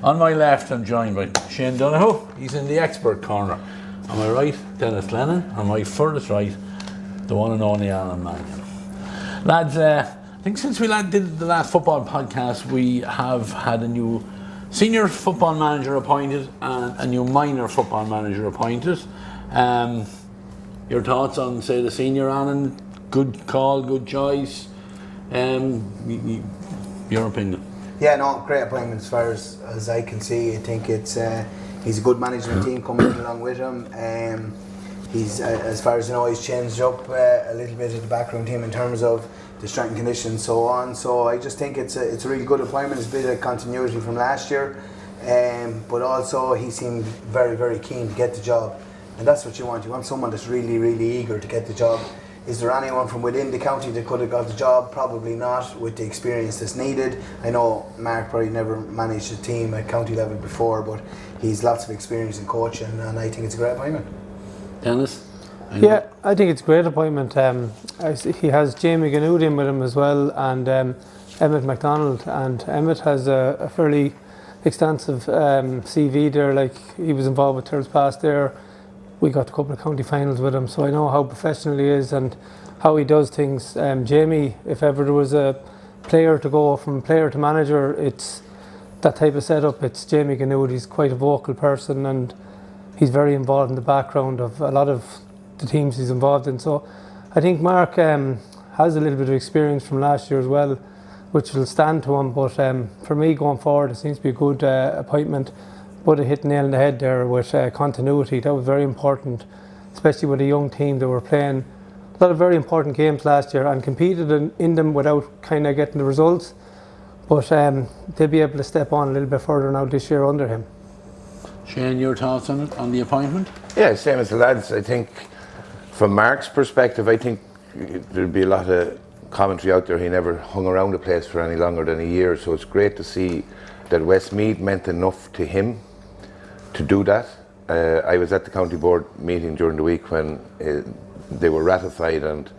On my left, I'm joined by Shane Donoghue. He's in the expert corner. On my right, Dennis Glennon. On my furthest right, the one and only Alan Mangan. Lads, I think since we did the last football podcast, we have had a new senior football manager appointed and a new minor football manager appointed. Your thoughts on, say, the senior Alan? Good call, good choice. Your opinion? Yeah, no, great appointment as far as I can see. I think it's he's a good management team coming in along with him. He's as far as I know, he's changed up a little bit of the background team in terms of the strength and condition and so on. So I just think it's a really good appointment. It's a bit of continuity from last year, but also he seemed very, very keen to get the job, and that's what you want. You want someone that's really, really eager to get the job. Is there anyone from within the county that could have got the job? Probably not, with the experience that's needed. I know Mark probably never managed a team at county level before, but he's lots of experience in coaching, and I think it's a great appointment. Dennis? Yeah, I think it's a great appointment. He has Jamie Ganood in with him as well, and Emmett MacDonald. And Emmett has a fairly extensive CV there. Like, he was involved with Thirds Pass there. We got a couple of county finals with him, so I know how professional he is and how he does things. Jamie, if ever there was a player to go from player to manager, it's that type of setup. It's Jamie Ganood. He's quite a vocal person, and he's very involved in the background of a lot of the teams he's involved in. So I think Mark has a little bit of experience from last year as well, which will stand to him. But for me, going forward, it seems to be a good appointment. But it hit the nail on the head there with continuity. That was very important, especially with a young team that were playing a lot of very important games last year and competed in them without kind of getting the results. But they'll be able to step on a little bit further now this year under him. Shane, your thoughts on it, on the appointment? Yeah, same as the lads. I think from Mark's perspective, I think there'd be a lot of commentary out there. He never hung around the place for any longer than a year, so it's great to see that Westmeath meant enough to him to do that. I was at the county board meeting during the week when they were ratified, and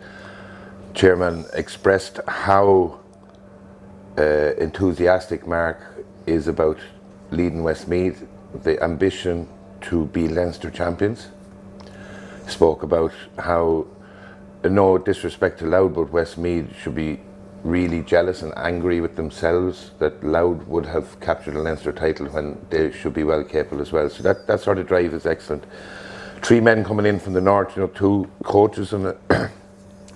Chairman expressed how enthusiastic Mark is about leading Westmeath, the ambition to be Leinster champions. Spoke about how, no disrespect to Louth, but Westmeath should be really jealous and angry with themselves that Louth would have captured a Leinster title when they should be well capable as well. So that sort of drive is excellent. 3 men coming in from the north, 2 coaches and a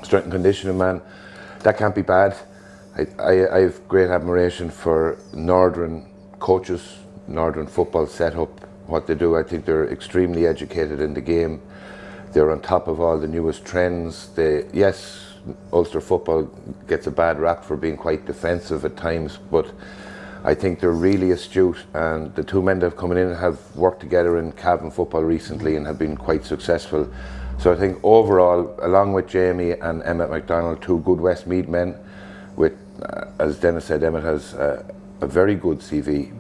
strength and conditioning man. That can't be bad. I have great admiration for northern coaches, northern football setup, what they do. I think they're extremely educated in the game. They're on top of all the newest trends. Yes, Ulster football gets a bad rap for being quite defensive at times, but I think they're really astute, and the 2 men that have come in have worked together in Cavan football recently and have been quite successful. So I think overall, along with Jamie and Emmett MacDonald, 2 good Westmeath men, with, as Denis said, Emmett has a very good CV.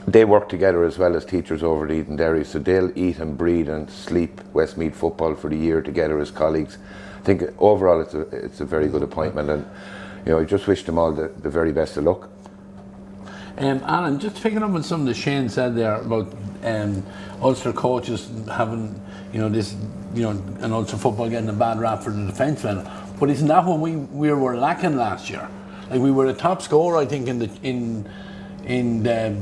They work together as well as teachers over at Eden Derry, so they'll eat and breathe and sleep Westmeath football for the year together as colleagues. I think overall it's a very good appointment, and I just wish them all the very best of luck. Alan, just picking up on something that Shane said there about Ulster coaches having, and Ulster football getting a bad rap for the defencemen. But isn't that what we were lacking last year? Like, we were the top scorer, I think, in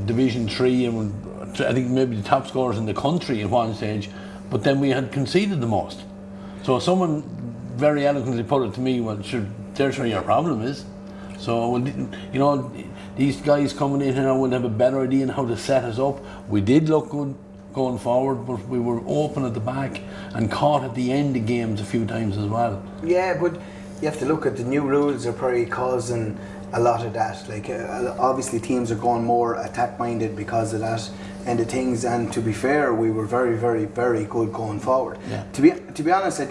Division 3, and I think maybe the top scorers in the country at one stage. But then we had conceded the most. So someone very eloquently put it to me, well, sure, there's where your problem is. So, these guys coming in here will have a better idea on how to set us up. We did look good going forward, but we were open at the back and caught at the end of games a few times as well. Yeah, but you have to look at the new rules are probably causing a lot of that. Like, obviously teams are going more attack-minded because of that end of things, and to be fair, we were very, very, very good going forward. Yeah. To be honest,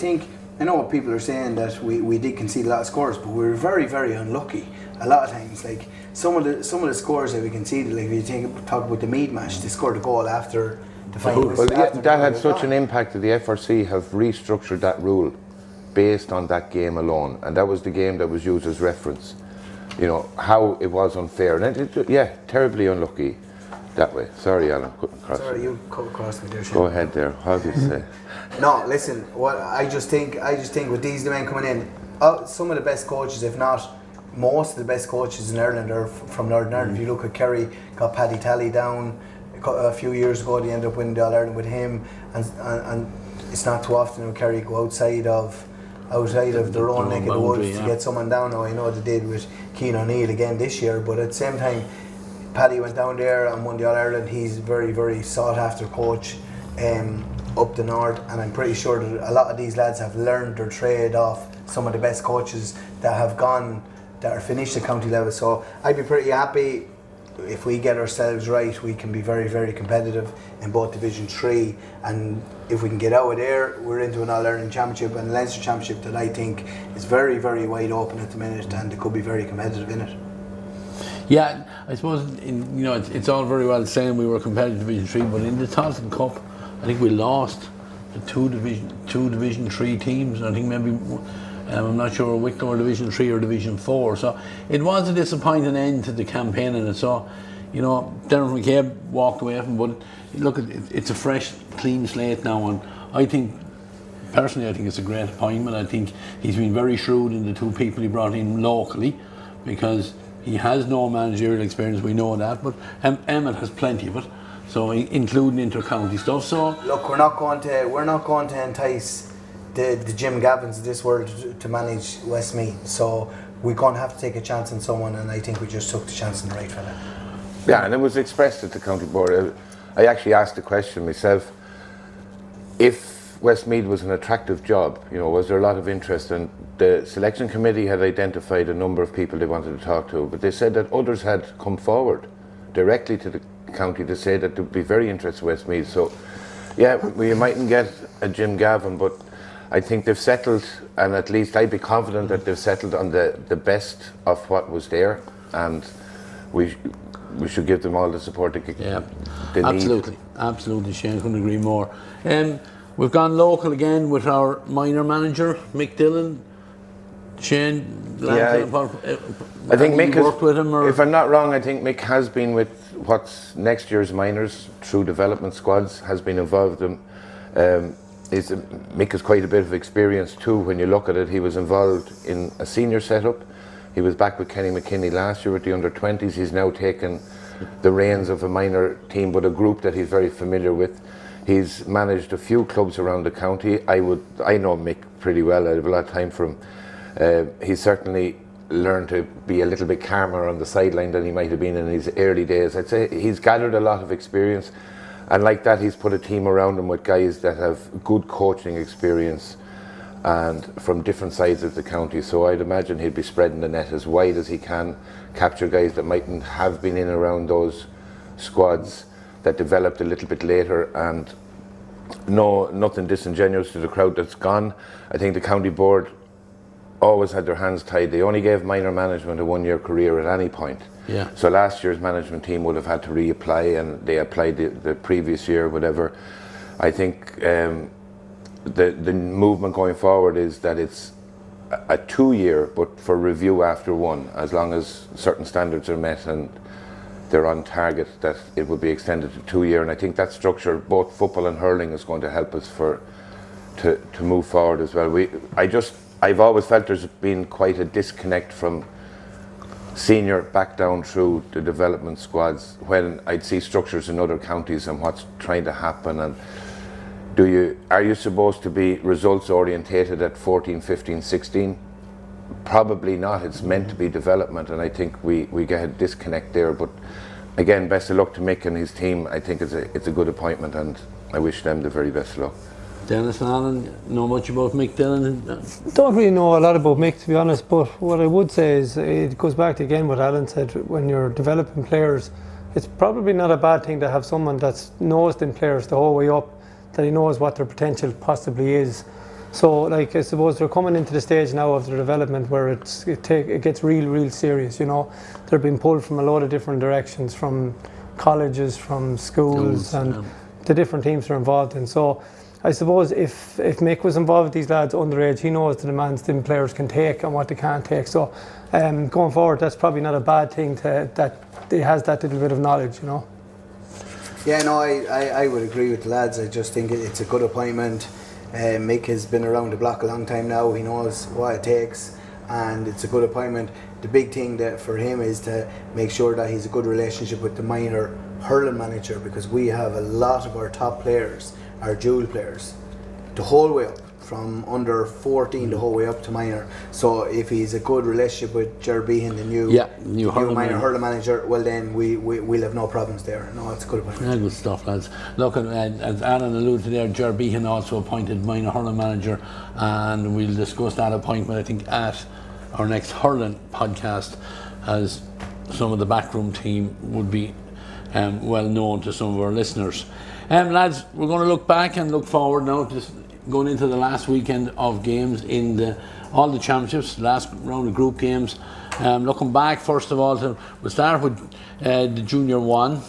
I know what people are saying, that we did concede a lot of scores, but we were very, very unlucky a lot of times. Like, some of the scores that we conceded, like if you talk about the Meath match, they scored a goal after the final. Well, that had such an impact that the FRC have restructured that rule based on that game alone, and that was the game that was used as reference. How it was unfair, and terribly unlucky that way. Sorry, Alan, couldn't cross. Sorry, you cut across me there, Shane. Go ahead there. What have you to say? No, listen. What I just think with these men coming in, some of the best coaches, if not most of the best coaches in Ireland, are from Northern Ireland. If you look at Kerry, got Paddy Talley down a few years ago. They ended up winning the All Ireland with him, and it's not too often when Kerry go outside of their own neck of the woods to get someone down. Now I know they did with Cian O'Neill again this year, but at the same time, Paddy went down there and won the All Ireland. He's a very, very sought after coach up the north, and I'm pretty sure that a lot of these lads have learned their trade off some of the best coaches that are finished at county level. So I'd be pretty happy if we get ourselves right. We can be very, very competitive in both Division 3, and if we can get out of there, we're into an All-Ireland Championship and Leinster Championship that I think is very, very wide open at the minute, and it could be very competitive in it. Yeah, I suppose it's all very well saying we were competitive Division 3, but in the Tailteann Cup, I think we lost to two Division 3 teams. I think maybe I'm not sure Wicklow or Division 3 or Division 4. So it was a disappointing end to the campaign, and so Dermot McCabe walked away from. But look, it's a fresh, clean slate now, and I think it's a great appointment. I think he's been very shrewd in the two people he brought in locally, because he has no managerial experience, we know that, but Emmett has plenty of it, so including inter-county stuff. So look, we're not going to entice the Jim Gavins of this world to manage Westmeath, so we're going to have to take a chance on someone, and I think we just took the chance on the right fella. Yeah, and it was expressed at the county board. I actually asked the question myself, if Westmeath was an attractive job, was there a lot of interest? And the selection committee had identified a number of people they wanted to talk to, but they said that others had come forward directly to the county to say that they'd be very interested in Westmeath. So yeah, we mightn't get a Jim Gavin, but I think they've settled, and at least I'd be confident that they've settled on the best of what was there, and we should give them all the support they need. Absolutely, Shane, couldn't agree more. We've gone local again with our minor manager, Mick Dillon. Shane, I think Mick has worked with him. Or? If I'm not wrong, I think Mick has been with what's next year's minors through development squads, has been involved in. Mick has quite a bit of experience too. When you look at it, he was involved in a senior setup. He was back with Kenny McKinney last year with the under-20s. He's now taken the reins of a minor team, but a group that he's very familiar with. He's managed a few clubs around the county. I know Mick pretty well. I have a lot of time for him. He's certainly learned to be a little bit calmer on the sideline than he might have been in his early days. I'd say he's gathered a lot of experience, and like that, he's put a team around him with guys that have good coaching experience and from different sides of the county. So I'd imagine he'd be spreading the net as wide as he can, capture guys that mightn't have been in around those squads that developed a little bit later, and nothing disingenuous to the crowd that's gone. I think the county board always had their hands tied. They only gave minor management a one-year career at any point. Yeah. So last year's management team would have had to reapply, and they applied the previous year, whatever. I think the movement going forward is that it's a 2-year, but for review after one, as long as certain standards are met and they're on target, that it would be extended to 2 year. And I think that structure, both football and hurling, is going to help us to move forward as well. I've always felt there's been quite a disconnect from senior back down through the development squads when I'd see structures in other counties and what's trying to happen. And are you supposed to be results orientated at 14, 15, 16? Probably not. It's meant to be development, and I think we get a disconnect there. But again, best of luck to Mick and his team. I think it's a good appointment, and I wish them the very best of luck. Denis and Alan, know much about Mick Dillon? Don't really know a lot about Mick, to be honest, but what I would say is it goes back to again what Alan said. When you're developing players, it's probably not a bad thing to have someone that's knows them players the whole way up, that he knows what their potential possibly is. So, I suppose they're coming into the stage now of their development where it gets real serious. They're being pulled from a lot of different directions, from colleges, from schools, and the different teams they're involved in. So, I suppose if Mick was involved with these lads underage, he knows the demands them players can take and what they can't take. So, going forward, that's probably not a bad thing that he has that little bit of knowledge. Yeah, no, I would agree with the lads. I just think it's a good appointment. Mick has been around the block a long time now. He knows what it takes, and it's a good appointment. The big thing that for him is to make sure that he's a good relationship with the minor hurling manager, because we have a lot of our top players, our dual players, the whole way up, from under 14 the whole way up to minor. So if he's a good relationship with Ger Behan, the new minor hurling manager, well then we'll have no problems there. No, it's good appointment. Yeah, good stuff, lads. Look, as Alan alluded to there, Ger Behan also appointed minor hurling manager, and we'll discuss that appointment, I think, at our next hurling podcast, as some of the backroom team would be well known to some of our listeners. Lads, we're going to look back and look forward now, just going into the last weekend of games in all the championships, last round of group games. Looking back, first of all, we'll start with the Junior 1.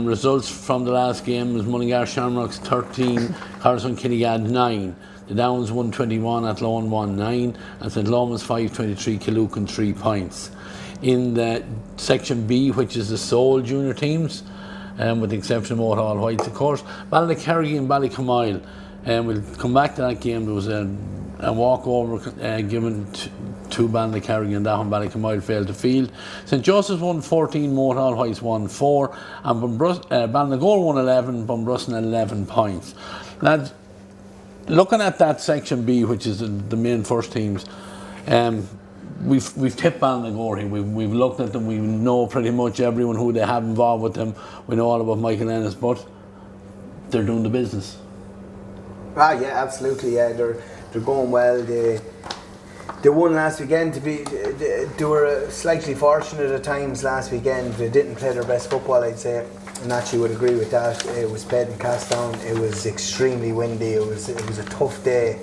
Results from the last game was Mullingar Shamrocks 13, Carson Kinnegad 9. The Downs 121, Athlone 1-9, and St Lomas 5-23, Killucan 3 points. In the Section B, which is the sole junior teams, with the exception of Moathall Whites, of course, Ballycarrigy and Ballycamoyle. We'll come back to that game. There was a walkover given to Ballycarrigy, and that one Ballycamoyle failed to field. St Joseph's won 14, Moathall Whites won 4, and Ballinagore won 11, Bunbrusson 11 points. Lads, looking at that Section B, which is the main first teams, we've tipped Ballinagore here. We've looked at them. We know pretty much everyone who they have involved with them. We know all about Michael Ennis, but they're doing the business. Ah, yeah, absolutely. Yeah, they're going well. They won last weekend. They were slightly fortunate at times last weekend. They didn't play their best football, I'd say. Nachi would agree with that. It was played in Castdown. It was extremely windy. It was a tough day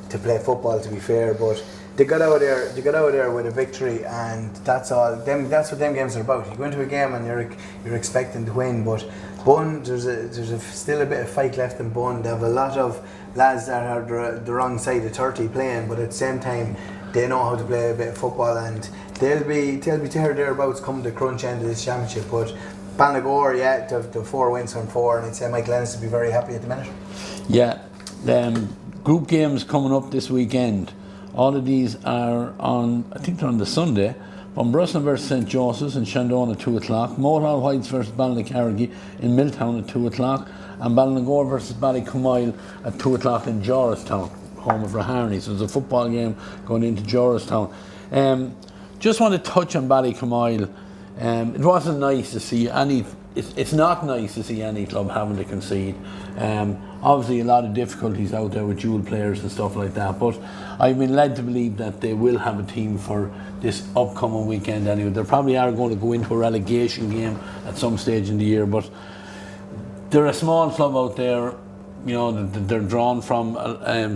to play football, to be fair, but they got out there with a victory, and that's all. That's what them games are about. You go into a game and you're expecting to win, but Bun, there's still a bit of fight left in Bun. They have a lot of lads that are the wrong side of 30 playing, but at the same time they know how to play a bit of football, and they'll be there thereabouts come the crunch end of this championship. But Ballinagore, yeah, the 4 wins from 4, and I'd say Michael Ennis would be very happy at the minute. Yeah, group games coming up this weekend. All of these are on, I think they're on the Sunday. Bunbrusson versus St Joseph's in Shandon at 2 o'clock. Moathall Whites versus Ballycarrigy in Milltown at 2 o'clock. And Ballinagore versus Ballycamoyle at 2 o'clock in Jorastown, home of Raharney. So there's a football game going into Jorastown. Just want to touch on Ballycamoyle. It wasn't nice to see any. It's not nice to see any club having to concede. Obviously, a lot of difficulties out there with dual players and stuff like that. But I've been led to believe that they will have a team for this upcoming weekend anyway. They probably are going to go into a relegation game at some stage in the year. But they're a small club out there. You know, they're drawn from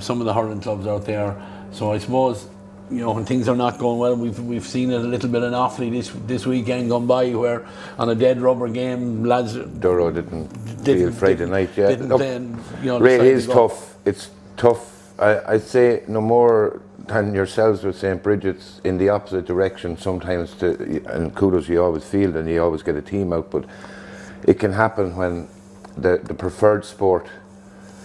some of the hurling clubs out there. So I suppose, you know, when things are not going well, we've seen it a little bit in Offaly this weekend gone by, where on a dead rubber game, lads Duro didn't feel Friday night. Yeah, it is tough. It's tough. I'd say no more than yourselves with St Bridget's in the opposite direction sometimes. And kudos, you always field and you always get a team out, but it can happen when the preferred sport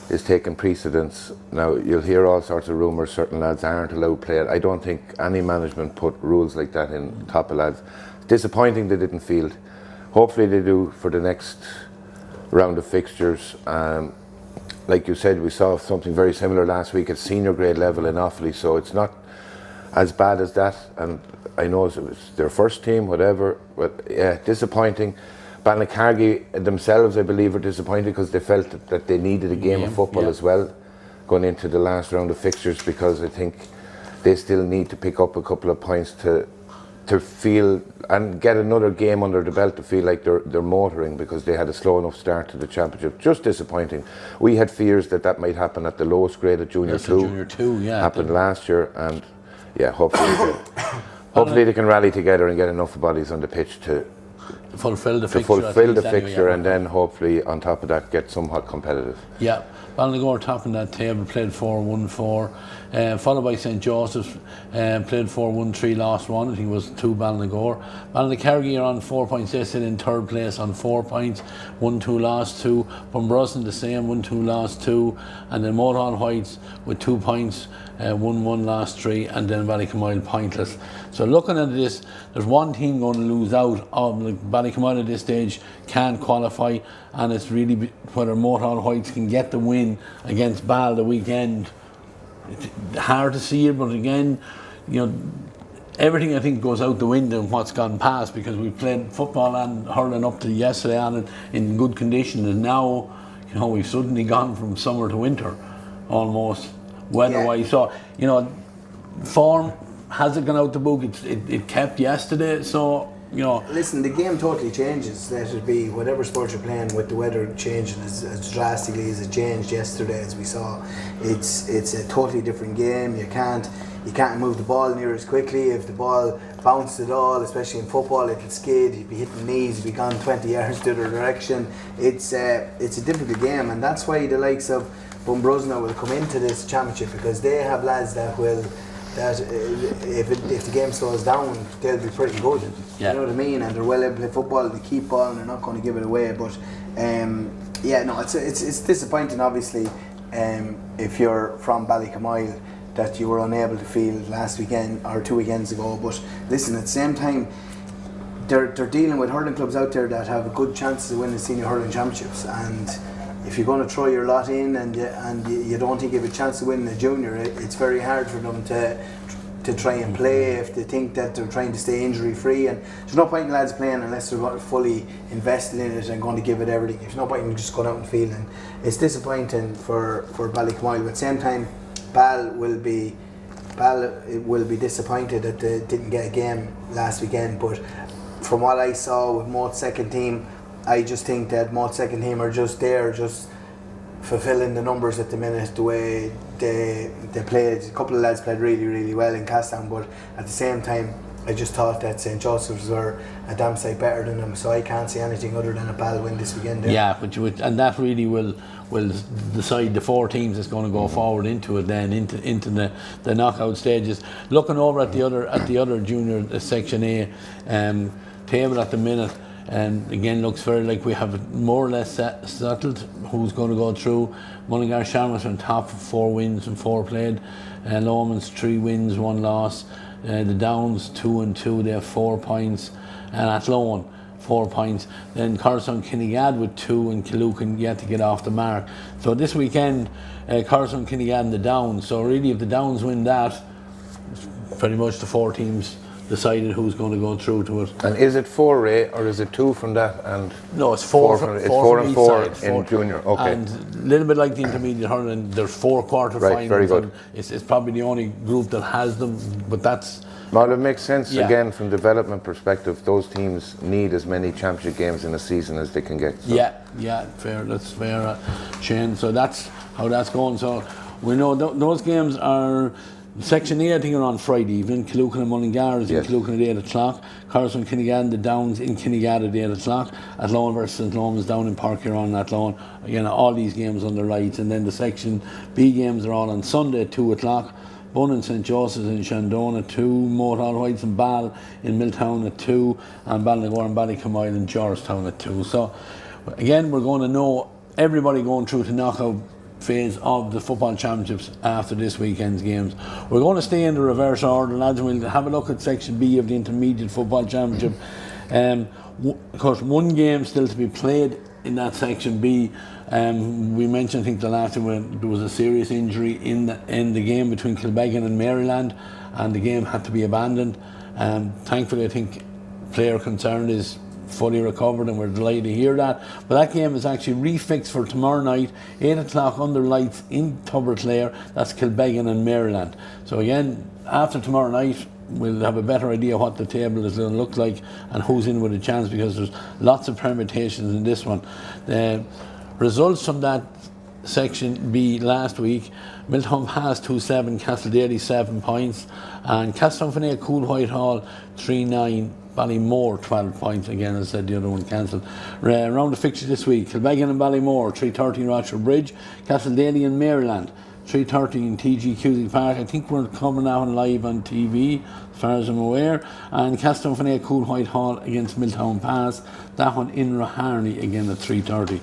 is taking precedence. Now, you'll hear all sorts of rumours, certain lads aren't allowed to play it. I don't think any management put rules like that in top of lads. Disappointing they didn't field. Hopefully they do for the next round of fixtures. Like you said, we saw something very similar last week at senior grade level in Offaly, so it's not as bad as that. And I know it was their first team, whatever, but yeah, disappointing. Ballycarrigy themselves, I believe, are disappointed because they felt that they needed a game of football as well going into the last round of fixtures, because I think they still need to pick up a couple of points to feel and get another game under the belt to feel like they're motoring, because they had a slow enough start to the championship. Just disappointing. We had fears that might happen at the lowest grade at Junior 2. Junior 2, yeah. Happened last year, and yeah, hopefully they can rally together and get enough bodies on the pitch to fulfil the to fixture. fulfil the fixture, and then hopefully on top of that get somewhat competitive. Yeah, Donoghue topping that table, played 4-1-4, followed by St Joseph's, played 4-1-3, lost 1. I think it was 2 Donoghue. Ballycarrigy are on 4 points, they sit in third place on 4 points, 1-2, lost 2. Bunbrusson the same, 1-2, lost 2. And then Motorhall Whites with 2 points, 1-1, lost 3, and then Ballycamoyle pointless. So looking at this, there's one team going to lose out. Ballycamoyle at this stage can't qualify, and it's really whether Motorhall Whites can get the win against Ball the weekend. It's hard to see it, but again, everything I think goes out the window in what's gone past, because we played football and hurling up to yesterday on in good condition, and now we've suddenly gone from summer to winter almost weather-wise. So form, has it gone out the book? It kept yesterday, so Listen, the game totally changes. Let it be whatever sport you're playing, with the weather changing as drastically as it changed yesterday, as we saw. It's a totally different game. You can't move the ball near as quickly. If the ball bounced at all, especially in football, it'll skid. You'd be hitting knees. You'd be gone 20 yards the other direction. It's a difficult game, and that's why the likes of Bunbrusson will come into this championship, because they have lads that if the game slows down, they'll be pretty good. Yeah. You know what I mean? And they're well able to play football, they keep ball, and they're not going to give it away. But it's disappointing, obviously, if you're from Ballycamoyle, that you were unable to field last weekend or 2 weekends ago. But listen, at the same time, they're dealing with hurling clubs out there that have a good chance of winning senior hurling championships, and if you're going to throw your lot in and you don't think you have a chance to win the junior, it's very hard for them to try and play if they think that they're trying to stay injury free. And there's no point in lads playing unless they're fully invested in it and going to give it everything. There's no point in just going out and fielding. It's disappointing for Ballycamoyle, but at the same time, Ball will be disappointed that they didn't get a game last weekend. But from what I saw with Moat's second team, I just think that Moat's second team are just there, just fulfilling the numbers at the minute, the way they played. A couple of lads played really, really well in Castan, but at the same time, I just thought that St Joseph's were a damn sight better than them, so I can't see anything other than a Ball win this weekend. Yeah, and that really will decide the 4 teams that's going to go forward into it, then into the knockout stages. Looking over at the other junior section A table at the minute, and again looks very like we have more or less settled who's going to go through. Mullingar Shamrock on top, 4 wins and 4 played. Lomans 3 wins, 1 loss. The Downs 2-2, they have 4 points, and Athlone 4 points. Then Coruscant Kinnegad with 2, and Killucan yet to get off the mark. So this weekend, Coruscant Kinnegad and the Downs. So really, if the Downs win that, pretty much the 4 teams decided who's going to go through to it. And is it 4 Ray, or is it 2 from that? And no, it's 4 from it's 4 and 4 side, in junior. Okay. And a little bit like the intermediate hurling, there's 4 quarter finals. Right, very good. It's probably the only group that has them, but that's. Well, it makes sense again from development perspective. Those teams need as many championship games in a season as they can get. So. Yeah, fair. That's fair, Shane. So that's how that's going. So we know those games are. Section A, I think, are on Friday evening. Killucan and Mullingar is in Killucan at 8 o'clock. Coruscant Kinnegad, the Downs in Kinnegad at 8 o'clock. Athlone versus St Lomans down in Park Huron and Athlone. Again, all these games on the lights. And then the Section B games are all on Sunday at 2 o'clock. Bun and St Joseph's in Shandon at 2. Motorhall Whites and Ball in Milltown at 2. And Ballinagore and Ballycamoyle in Georgetown at 2. So, again, we're going to know everybody going through to knockout phase of the football championships after this weekend's games. We're going to stay in the reverse order, lads, and we'll have a look at Section B of the intermediate football championship. Of course, 1 game still to be played in that Section B. We mentioned, I think, the last time when there was a serious injury in the game between Kilbeggan and Maryland, and the game had to be abandoned. Thankfully, I think player concerned is fully recovered, and we're delighted to hear that. But that game is actually refixed for tomorrow night, 8 o'clock under lights in Tubberclare. That's Kilbeggan and Maryland. So again, after tomorrow night, we'll have a better idea what the table is going to look like and who's in with a chance, because there's lots of permutations in this one. The results from that Section B last week: Miltown Pass 2-7, Castledaly 7 points, and Castletownfenay Cool Whitehall 3-9 Ballymore 12 points. Again, as I said, the other one cancelled. Round of fixtures this week: Kilbeggan and Ballymore 3:30 in Rochester Bridge, Castledaly in Maryland 3:30 in TG Cusick Park. I think we're coming out live on TV, as far as I'm aware. And Castletownfenay Cool Whitehall against Milltown Pass. That one in Raharney again at 3:30.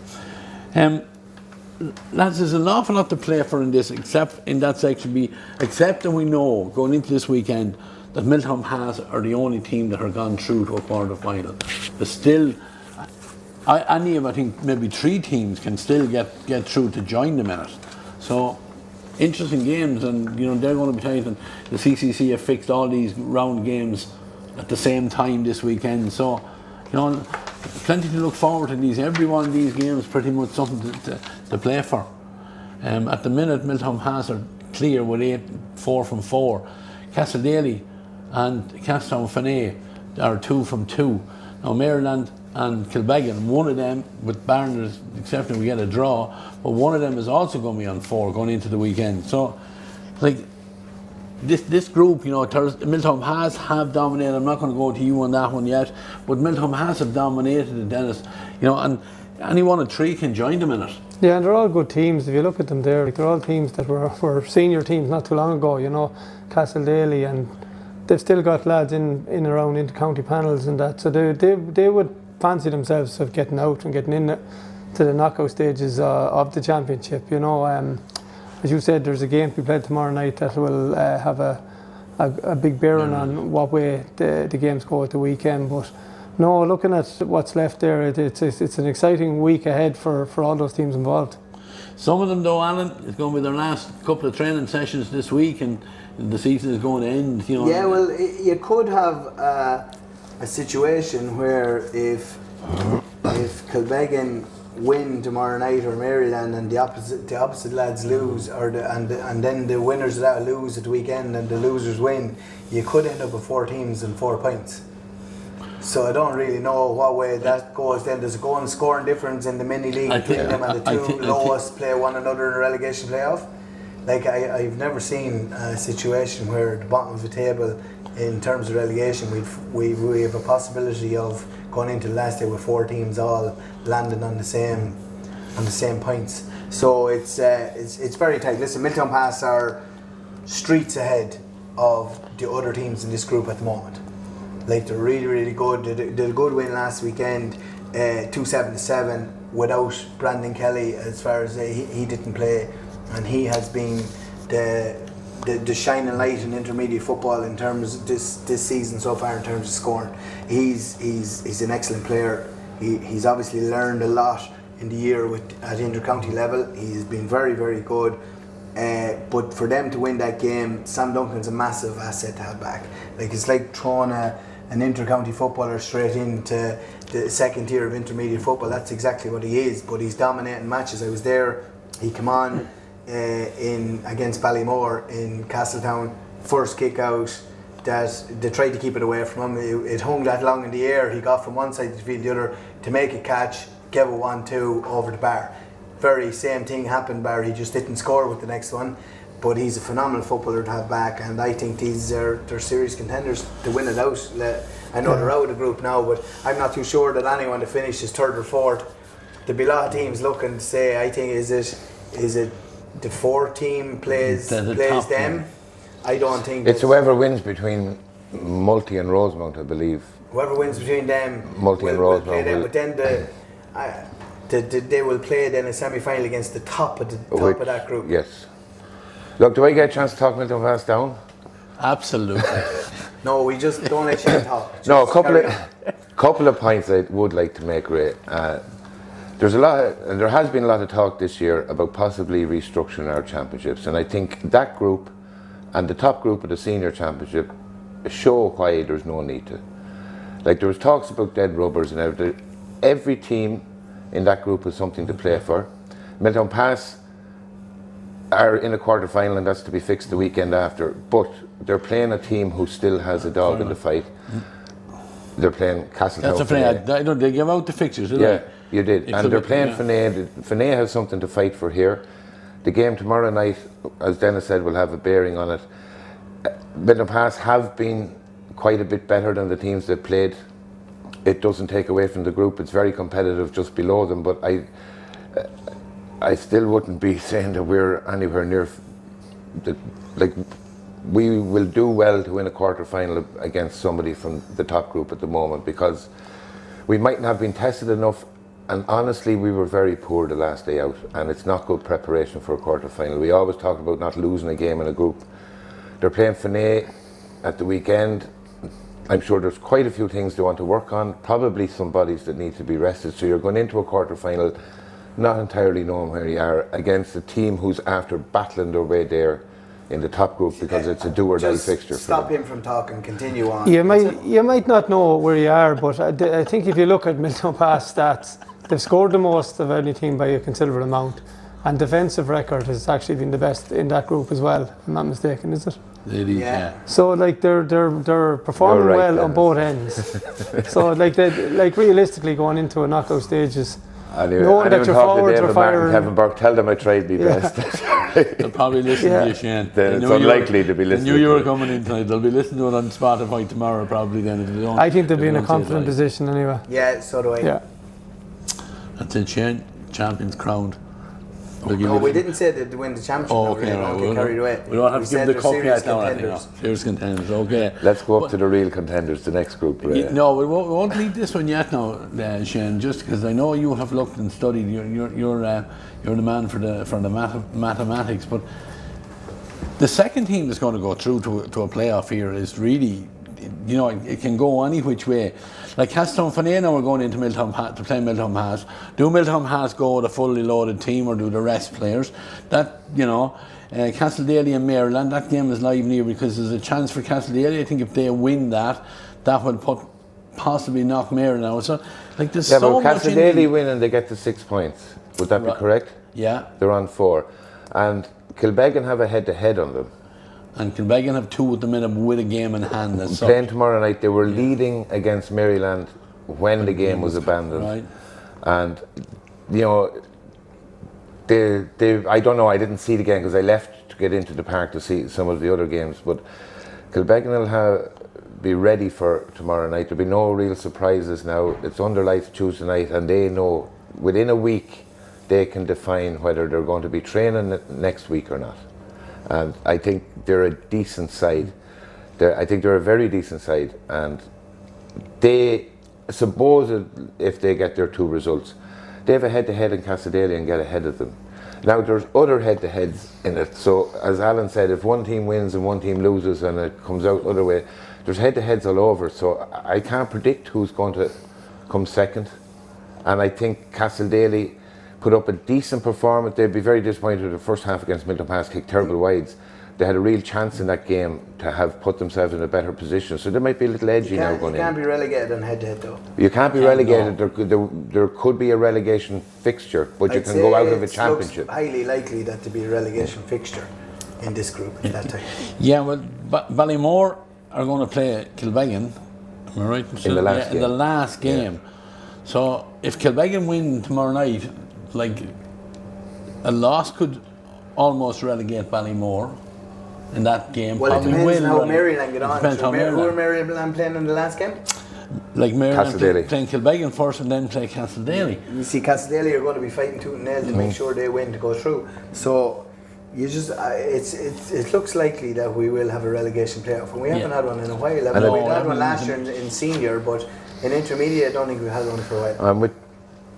Lads, there's an awful lot to play for in this, except in that section B. Except that we know going into this weekend that Milltown Pass are the only team that are gone through to a quarter final. But still, I think maybe 3 teams can still get through to join them in it. So interesting games, and you know they're going to be tight. And the CCC have fixed all these round games at the same time this weekend. So you know, plenty to look forward to. Every one of these games pretty much something to play for. At the minute, Milltown Pass are clear with 4 from 4. Castledaly and Castletownfenay are 2 from 2. Now Maryland and Kilbeggan, one of them, with Barnes exception we get a draw, but one of them is also going to be on 4 going into the weekend. So, like, this group, you know, Milltown Pass have dominated. I'm not going to go to you on that one yet, but Milltown Pass have dominated the Denis, you know, and any one of 3 can join them in it. Yeah, and they're all good teams. If you look at them there, like, they're all teams that were senior teams not too long ago, you know, Castledaly, and they've still got lads in around inter-county panels and that, so they would fancy themselves of getting out and getting in to the knockout stages of the championship, you know. As you said, there's a game to be played tomorrow night that will have a big bearing on what way the games go at the weekend. But no, looking at what's left there, it's an exciting week ahead for all those teams involved. Some of them, though, Alan, it's going to be their last couple of training sessions this week, and the season is going to end. You know. Yeah, well, you could have a situation where if Kilbeggan win tomorrow night, or Maryland, and the opposite lads lose, and then the winners of that lose at the weekend and the losers win, you could end up with 4 teams and 4 points. So I don't really know what way that goes. Then there's a goal and scoring difference in the mini league between them, and the 2 lowest play one another in a relegation playoff. Like I've never seen a situation where the bottom of the table, in terms of relegation, we have a possibility of going into the last day with 4 teams all landing on the same points. So it's very tight. Listen, Milltown Pass are streets ahead of the other teams in this group at the moment. Like, they're really, really good. They did a good win last weekend, 2-7 without Brandon Kelly, as far as he didn't play, and he has been the shining light in intermediate football in terms of this season so far in terms of scoring. He's an excellent player. He's obviously learned a lot in the year at inter-county level. He's been very, very good. But for them to win that game, Sam Duncan's a massive asset to have back. Like, it's like throwing an inter-county footballer straight into the second tier of intermediate football. That's exactly what he is. But he's dominating matches. I was there. He came on against Ballymore in Castletown. First kick out, that they tried to keep it away from him. It hung that long in the air. He got from one side of the field to the other to make a catch, gave a 1-2 over the bar. Very same thing happened, bar. He just didn't score with the next one. But he's a phenomenal footballer to have back, and I think they're serious contenders to win it out. I know they're out of the group now, but I'm not too sure that anyone to finish is 3rd or 4th. There'll be a lot of teams looking to say, I think, is it the 4th team plays them? Yeah. I don't think it's whoever wins between Multi and Rosemount, I believe. Whoever wins between them, Multi and Rosemount, will play them. But then they will play then a semi-final against the top of that group. Yes. Look, do I get a chance to talk Milltown Pass down? Absolutely. No, we just don't let you talk. Just no, a couple of points I would like to make, Ray. There has been a lot of talk this year about possibly restructuring our championships, and I think that group and the top group of the senior championship show why there's no need to. Like, there was talks about dead rubbers and everything. Every team in that group has something to play for. Milltown Pass are in a quarter final, and that's to be fixed the weekend after, but they're playing a team who still has a dog in the fight. They're playing Castletown. That's a they give out the fixtures, didn't they? You did. And they're playing Fenay. Fenay has something to fight for here. The game tomorrow night, as Denis said, will have a bearing on it. Milltown Pass have been quite a bit better than the teams that played. It doesn't take away from the group. It's very competitive just below them, but I still wouldn't be saying that we're anywhere near like we will do well to win a quarter final against somebody from the top group at the moment, because we mightn't have been tested enough, and honestly we were very poor the last day out, and it's not good preparation for a quarter final. We always talk about not losing a game in a group. They're playing Finney at the weekend. I'm sure there's quite a few things they want to work on, probably some bodies that need to be rested, so you're going into a quarter final not entirely knowing where you are against a team who's after battling their way there in the top group, because it's a do or die fixture. Stop him from talking, continue on. You might not know where you are, but I think if you look at Miltown Pass stats, they've scored the most of any team by a considerable amount, and defensive record has actually been the best in that group as well, if I'm not mistaken, is it? It is, yeah. So like they're performing right, well Dennis. on both ends. So like realistically going into a knockout stages, Anyway, knowing that your forwards are firing. Kevin Burke, tell them I tried my best. They'll probably listen to you, Shane. Then it's unlikely to be listening. They knew you were coming in tonight. They'll be listening to it on Spotify tomorrow, probably. Then if they don't, I think they'll be in a confident position anyway. Yeah, so do I. Yeah. That's it, Shane. Champions crowned. No, we didn't say they'd win the championship. Oh, okay, Don't get carried away. We don't have We to give said the they're cup serious yet now. contenders. Serious contenders, okay. Let's go up to the real contenders, the next group. No, we won't leave this one yet now, Shane. Just because I know you have looked and studied. You're the man for the mathematics. But the second team that's going to go through to a playoff here is really, it can go any which way. Like Castletown Finney now are going into Miltown to play Miltown Pass. Do Miltown Pass go with a fully loaded team, or do the rest players? That, Castledaly and Maryland, that game is live near, because there's a chance for Castledaly. I think if they win that will possibly knock Maryland out. So, like, there's so much. Castledaly win and they get to 6 points. Would that be correct? Yeah. They're on 4. And Kilbeggan have a head-to-head on them. And Kilbeggan have 2 at the minute with a game in hand. Playing tomorrow night, they were leading against Maryland when the game was abandoned. Right. And, I don't know, I didn't see the game because I left to get into the park to see some of the other games, but Kilbeggan will be ready for tomorrow night. There'll be no real surprises now. It's under lights Tuesday night, and they know within a week they can define whether they're going to be training next week or not. And I think they're a decent side. I think they're a very decent side, and they suppose if they get their 2 results, they have a head-to-head in Castledaly and get ahead of them. Now there's other head-to-heads in it, so as Alan said, if one team wins and one team loses and it comes out other way, there's head-to-heads all over, so I can't predict who's going to come second. And I think Castledaly put up a decent performance. They'd be very disappointed with the first half against Miltown Pass, kicked terrible wides. They had a real chance in that game to have put themselves in a better position, so they might be a little edgy now going in. You can't be relegated on head-to-head though. You can't be relegated. There could be a relegation fixture, but you can go out of a championship. It's highly likely that to be a relegation fixture in this group at that time. Yeah, well, Ballymore are going to play Kilbeggan, am I right? In the last game. In the last game. Yeah. So if Kilbeggan win tomorrow night, like, a loss could almost relegate Ballymore in that game. Well, it depends on how Maryland get on. Who are Maryland playing in the last game? Like Maryland Castledaly. playing Kilbeggan first and then play Castledaly. You see, Castledaly are going to be fighting tooth and nail to make sure they win to go through. So you just, it looks likely that we will have a relegation playoff, and we haven't had one in a while. We had one last year in senior, but in intermediate, I don't think we had one for a while.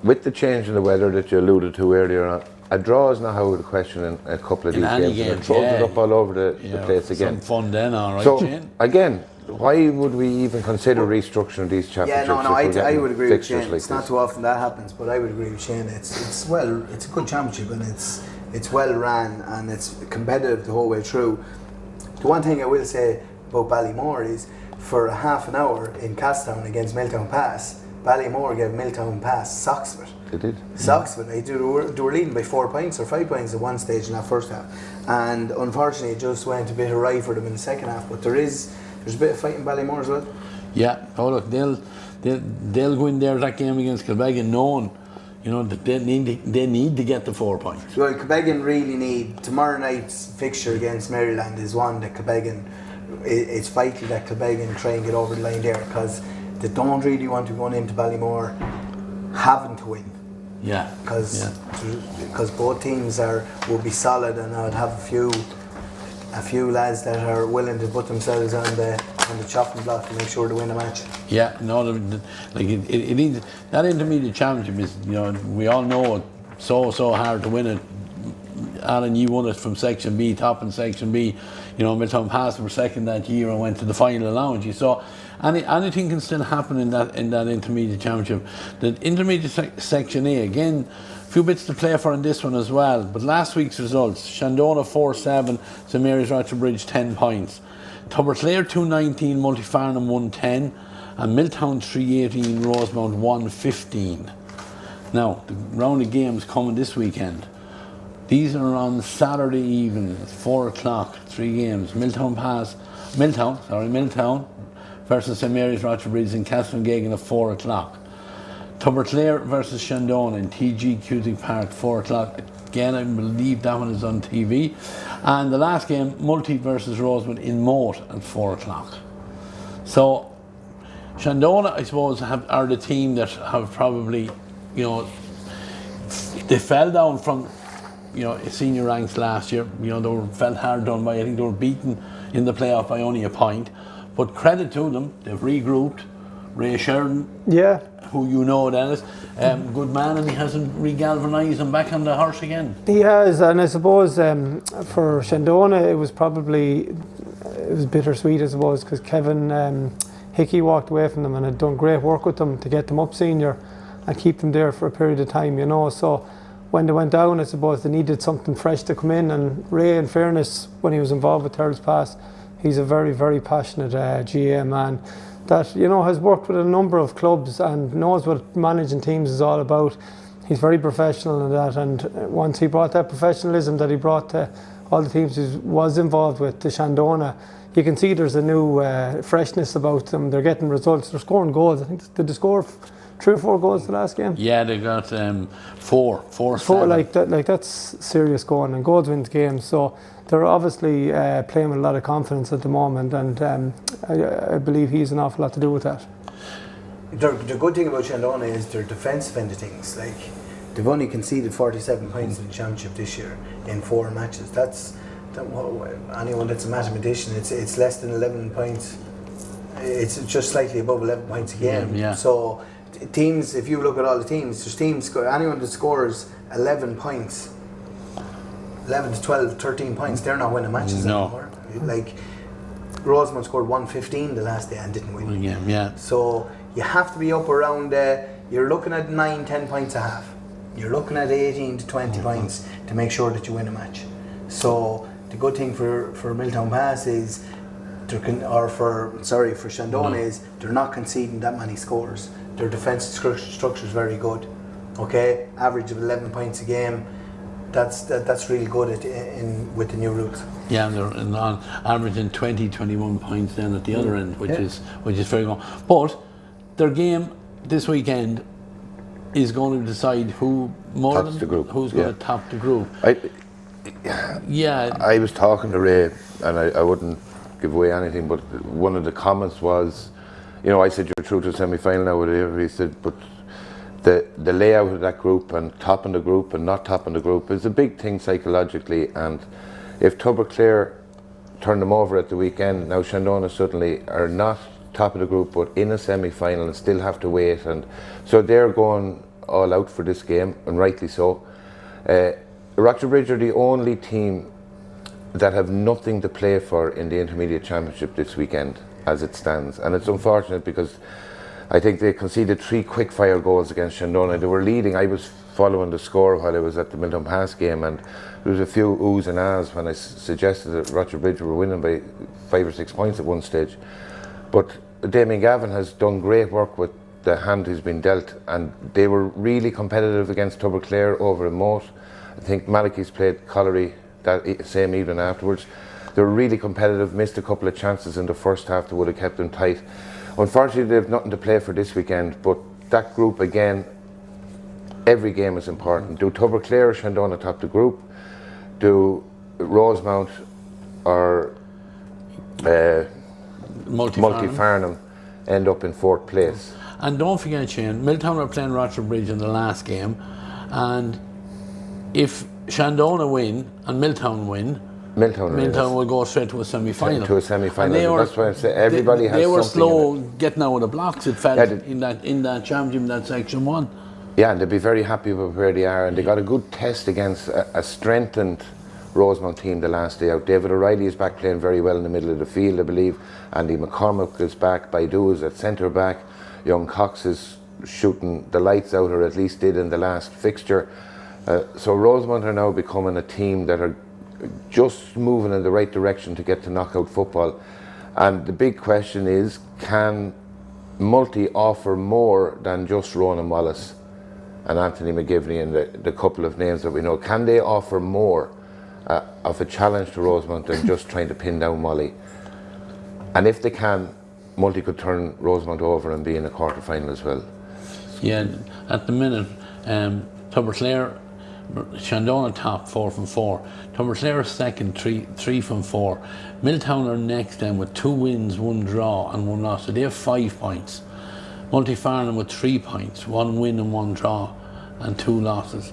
With the change in the weather that you alluded to earlier on, a draw is not out of the question in a couple of these games. It throws it up all over the place again. Some fun then, all right, so, Shane? Again, why would we even consider restructuring these championships? I would agree with Shane. Like it's not too often that happens, but I would agree with Shane. It's a good championship, and it's well ran, and it's competitive the whole way through. The one thing I will say about Ballymore is, for a half an hour in Castletown against Miltown Pass, Ballymore gave Miltown Pass socks with it. They did. Socks with it. They were leading by 4 points or 5 points at one stage in that first half, and unfortunately it just went a bit awry for them in the second half. But there's a bit of fight in Ballymore as well. Yeah. Oh look, they'll go in there that game against Kilbeggan knowing, that they need to get the 4 points. Well, Kilbeggan really need tomorrow night's fixture against Maryland is one that Kilbeggan it's vital that Kilbeggan try and get over the line there, because they don't really want to go into Ballymore having to win. Yeah. Because both teams will be solid, and I'd have a few lads that are willing to put themselves on the chopping block to make sure to win a match. Yeah, no, like it needs, that intermediate championship is, you know, we all know it's so hard to win it. Alan, you won it from Section B, top in Section B. You know, Milltown Pass were second that year and went to the final allowance. You saw anything can still happen in that intermediate championship. The intermediate Section A, again, a few bits to play for in this one as well. But last week's results: Shandona 4-7, St Mary's Rocherbridge 10 points. Tuberclare 219, Multifarnham 110, and Milltown 318, Rosemount 115. Now, the round of games coming this weekend. These are on Saturday evening, it's 4 o'clock, 3 games. Milltown versus St Mary's Rocherbridge in Castlegagan at 4 o'clock. Tuberclare versus Shandona in TG Cusick Park, 4 o'clock. Again, I believe that one is on TV. And the last game, Multi versus Rosemount in Moat at 4 o'clock. So, Shandona, I suppose, are the team that have probably, you know, they fell down from, you know, senior ranks last year. You know, they felt hard done by. I think they were beaten in the playoff by only a point. But credit to them, they've regrouped. Ray Sheridan, who you know, Dennis, good man, and he hasn't re-galvanised them back on the horse again. He has, and I suppose for Shandona it was bittersweet, I suppose, because Kevin Hickey walked away from them and had done great work with them to get them up senior and keep them there for a period of time, you know. So when they went down, I suppose they needed something fresh to come in, and Ray, in fairness, when he was involved with Thurles Pass, he's a very, very passionate GA man that, you know, has worked with a number of clubs and knows what managing teams is all about. He's very professional in that, and once he brought that professionalism that he brought to all the teams he was involved with to Shandona, you can see there's a new freshness about them. They're getting results, they're scoring goals. I think did they score 3 or 4 goals the last game? Yeah, they got four, like that's serious going, and goals wins games. So they're obviously playing with a lot of confidence at the moment, and I believe he's an awful lot to do with that. The good thing about Shandona is their defensive end of things. Like, they've only conceded 47 points in the championship this year in 4 matches. Anyone that's a mathematician, it's less than 11 points. It's just slightly above 11 points a game. Yeah. So teams, if you look at all the teams, there's teams, anyone that scores 11 points, 11 to 12, 13 points, they're not winning matches anymore. Like, Rosemount scored 115 the last day and didn't win. Yeah. So you have to be up around, you're looking at 9-10 points a half. You're looking at 18 to 20 points to make sure that you win a match. So the good thing for Milltown Pass is, for Shandona is they're not conceding that many scores. Their defensive structure is very good. Okay, average of 11 points a game. That's really good with the new routes. Yeah, and they're on averaging 20-21 points then at the other end, which is very good. But their game this weekend is going to decide who's going to top the group. I was talking to Ray, and I wouldn't give away anything, but one of the comments was, you know, I said you're through to the semi-final now, whatever. He said, but the layout of that group and topping the group and not topping the group is a big thing psychologically, and if Tuberclare turn them over at the weekend, now Shandona suddenly are not top of the group but in a semi-final and still have to wait, and so they're going all out for this game, and rightly so. Rocherbridge are the only team that have nothing to play for in the Intermediate Championship this weekend as it stands, and it's unfortunate because I think they conceded 3 quick-fire goals against Shandona. They were leading. I was following the score while I was at the Milltown Pass game, and there was a few oohs and ahs when I suggested that Rocherbridge were winning by 5 or 6 points at one stage. But Damien Gavin has done great work with the hand he's been dealt, and they were really competitive against Tuberclare over in Moat. I think Malachy's played Colliery that same evening afterwards. They were really competitive, missed a couple of chances in the first half that would have kept them tight. Unfortunately, they have nothing to play for this weekend, but that group again, every game is important. Do Tuberclare or Shandona top the group? Do Rosemount or Multi-Farnham end up in 4th place. And don't forget, Shane, Milltown are playing Rochester Bridge in the last game, and if Shandona win and Milltown win, Milltown will go straight to a semi-final. To a semi-final. That's why I say everybody has something. They were slow getting out of the blocks. It felt in that championship, in that section 1. Yeah, and they'd be very happy with where they are, and they got a good test against a strengthened Rosemount team the last day out. David O'Reilly is back playing very well in the middle of the field, I believe. Andy McCormick is back. Baidu is at centre back. Young Cox is shooting the lights out, or at least did in the last fixture. So Rosemount are now becoming a team that are just moving in the right direction to get to knockout football. And the big question is, can Multi offer more than just Ronan Wallace and Anthony McGivney and the couple of names that we know? Can they offer more of a challenge to Rosemount than just trying to pin down Molly? And if they can, Multi could turn Rosemount over and be in a quarter final as well. Yeah, at the minute, Tubberclare, Shandona top 4 from 4. Tubberclare second, 3 from 4. Milltown are next then with 2 wins, 1 draw and 1 loss. So they have 5 points. Multi-Farnham with 3 points, 1 win and 1 draw and 2 losses.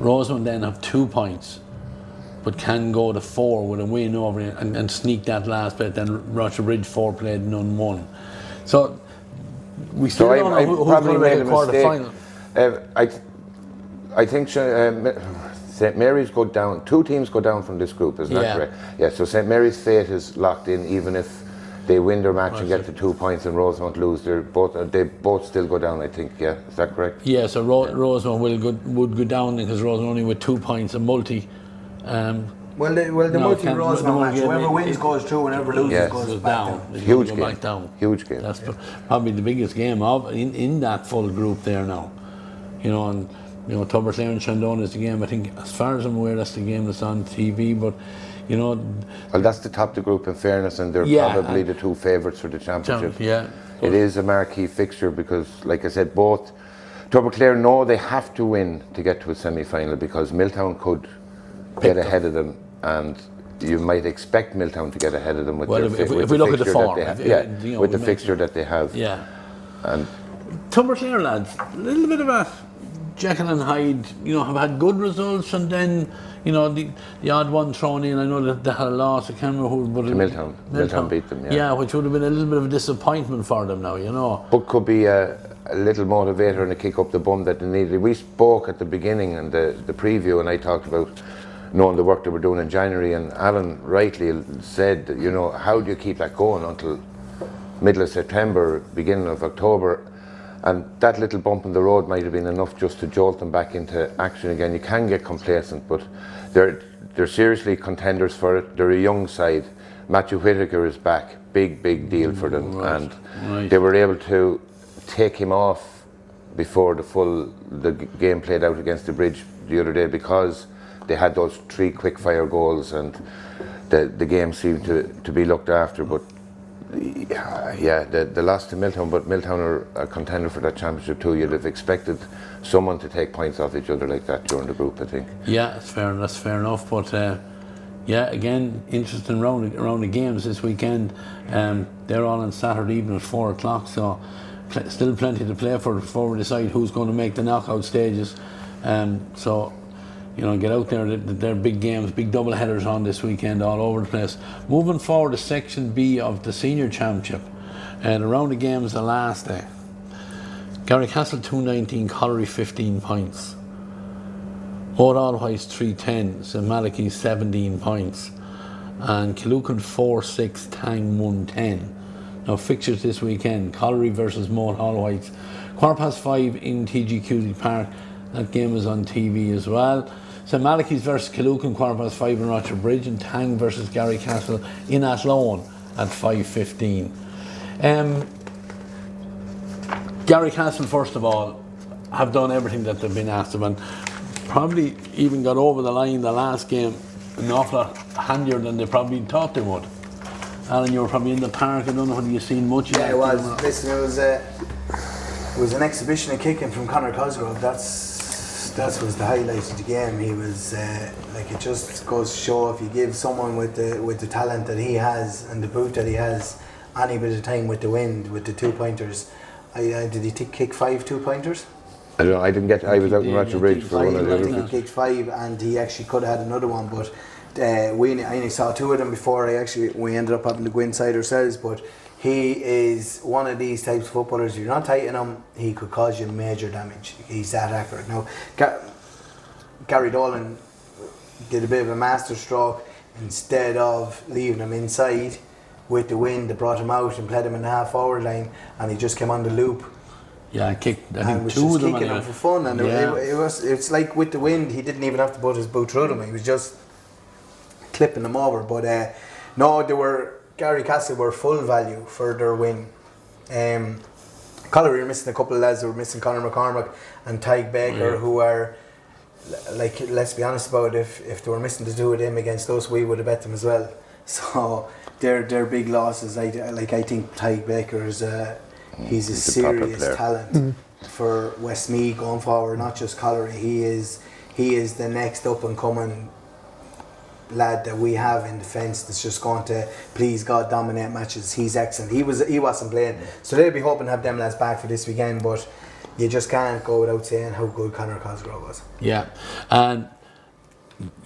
Rosemount then have 2 points, but can go to 4 with a win over it and sneak that last bit. Then Rochester Bridge 4 played, none won. So we still don't know who's going to make a quarter final. I think St Mary's go down. 2 teams go down from this group, isn't that correct? Yeah, so St Mary's fate is locked in, even if they win their match and get to 2 points and Rosemount lose. They both still go down, I think. Yeah, is that correct? Yeah, so Rosemount would go down because Rosemount only with 2 points and Multi. The Multi-Rosemount match, whoever wins goes through and whoever loses goes down. Huge game. Back down. Huge game. That's probably the biggest game in that full group there now. And Tubberclare and Shandona is the game. I think, as far as I'm aware, that's the game that's on TV. But well, that's the top of the group in fairness, and they're probably the 2 favourites for the championship. It is a marquee fixture because, like I said, both Tubberclare know they have to win to get to a semi-final because Milltown could get ahead of them, and you might expect Milltown to get ahead of them with if we look at the form, with the fixture that they have. Yeah. And Tubberclare lads, a little bit of a Jekyll and Hyde, have had good results, and then, the odd one thrown in. I know that they had a loss, I can't remember who, but Milltown. Milltown beat them, yeah, which would have been a little bit of a disappointment for them now, But could be a little motivator and a kick up the bum that they needed. We spoke at the beginning and the preview, and I talked about knowing the work they were doing in January, and Alan rightly said, how do you keep that going until middle of September, beginning of October? And that little bump in the road might have been enough just to jolt them back into action again. You can get complacent, but they're seriously contenders for it. They're a young side. Matthew Whitaker is back. Big deal for them. Right. They were able to take him off before the game played out against the Bridge the other day because they had those 3 quick fire goals, and the game seemed to be looked after. But the loss to Milltown, but Milltown are a contender for that championship too. You'd have expected someone to take points off each other like that during the group, I think. Yeah, that's fair enough. But again, interesting round of games this weekend. They're all on Saturday evening at 4 o'clock, so still plenty to play for before we decide who's going to make the knockout stages. Get out there. They're big games, big double headers on this weekend all over the place. Moving forward to Section B of the Senior Championship, and around the games the last day. Garrycastle 219, Colliery 15 points. Old Allwhite's 310, St Malachy's 17 points. And Killucan 4-6, Tang 110. Now fixtures this weekend, Colliery versus Moat Allwhites. 5:15 in TG Cusick Park. That game is on TV as well. St Malachy's versus Killucan, 5:15 in Rochester Bridge, and Tang versus Garrycastle in Athlone at 5:15. Garrycastle, first of all, have done everything that they've been asked of, and probably even got over the line the last game an awful lot handier than they probably thought they would. Alan, you were probably in the park. I don't know whether you've seen much of that. Yeah, it was. Listen, it was an exhibition of kicking from Conor Cosgrove. That's was the highlight of the game. He was like, it just goes to show, if you give someone with the talent that he has and the boot that he has any bit of time with the wind, with the 2-pointers. Did he kick 5 2-pointers? I don't know. I didn't get. I was out in Roger Bridge for one of the I think he kicked 5, and he actually could have had another one, but I only saw 2 of them before we ended up having to go inside ourselves. But he is one of these types of footballers. If you're not tight in him, he could cause you major damage. He's that accurate. Now, Gary Dolan did a bit of a master stroke. Instead of leaving him inside with the wind, that brought him out and played him in the half-forward line, and he just came on the loop. Yeah, I kicked. I think was 2 just of them. kicking him for fun, and it's like with the wind, he didn't even have to put his boot through them. He was just clipping them over. But Gary Castle were full value for their win. Collar, we were missing a couple of lads. We were missing Conor McCormack and Tyke Baker, who are, like, let's be honest about it, if they were missing the 2 of them against us, we would have bet them as well. So they're big losses. I think Tyke Baker is he's a serious talent for Westmeath going forward. Not just Colliery. He is the next up and coming lad that we have in defence that's just going to, please God, dominate matches. He's excellent. He wasn't playing, so they'll be hoping to have them lads back for this weekend. But you just can't go without saying how good Conor Cosgrove was. Yeah, and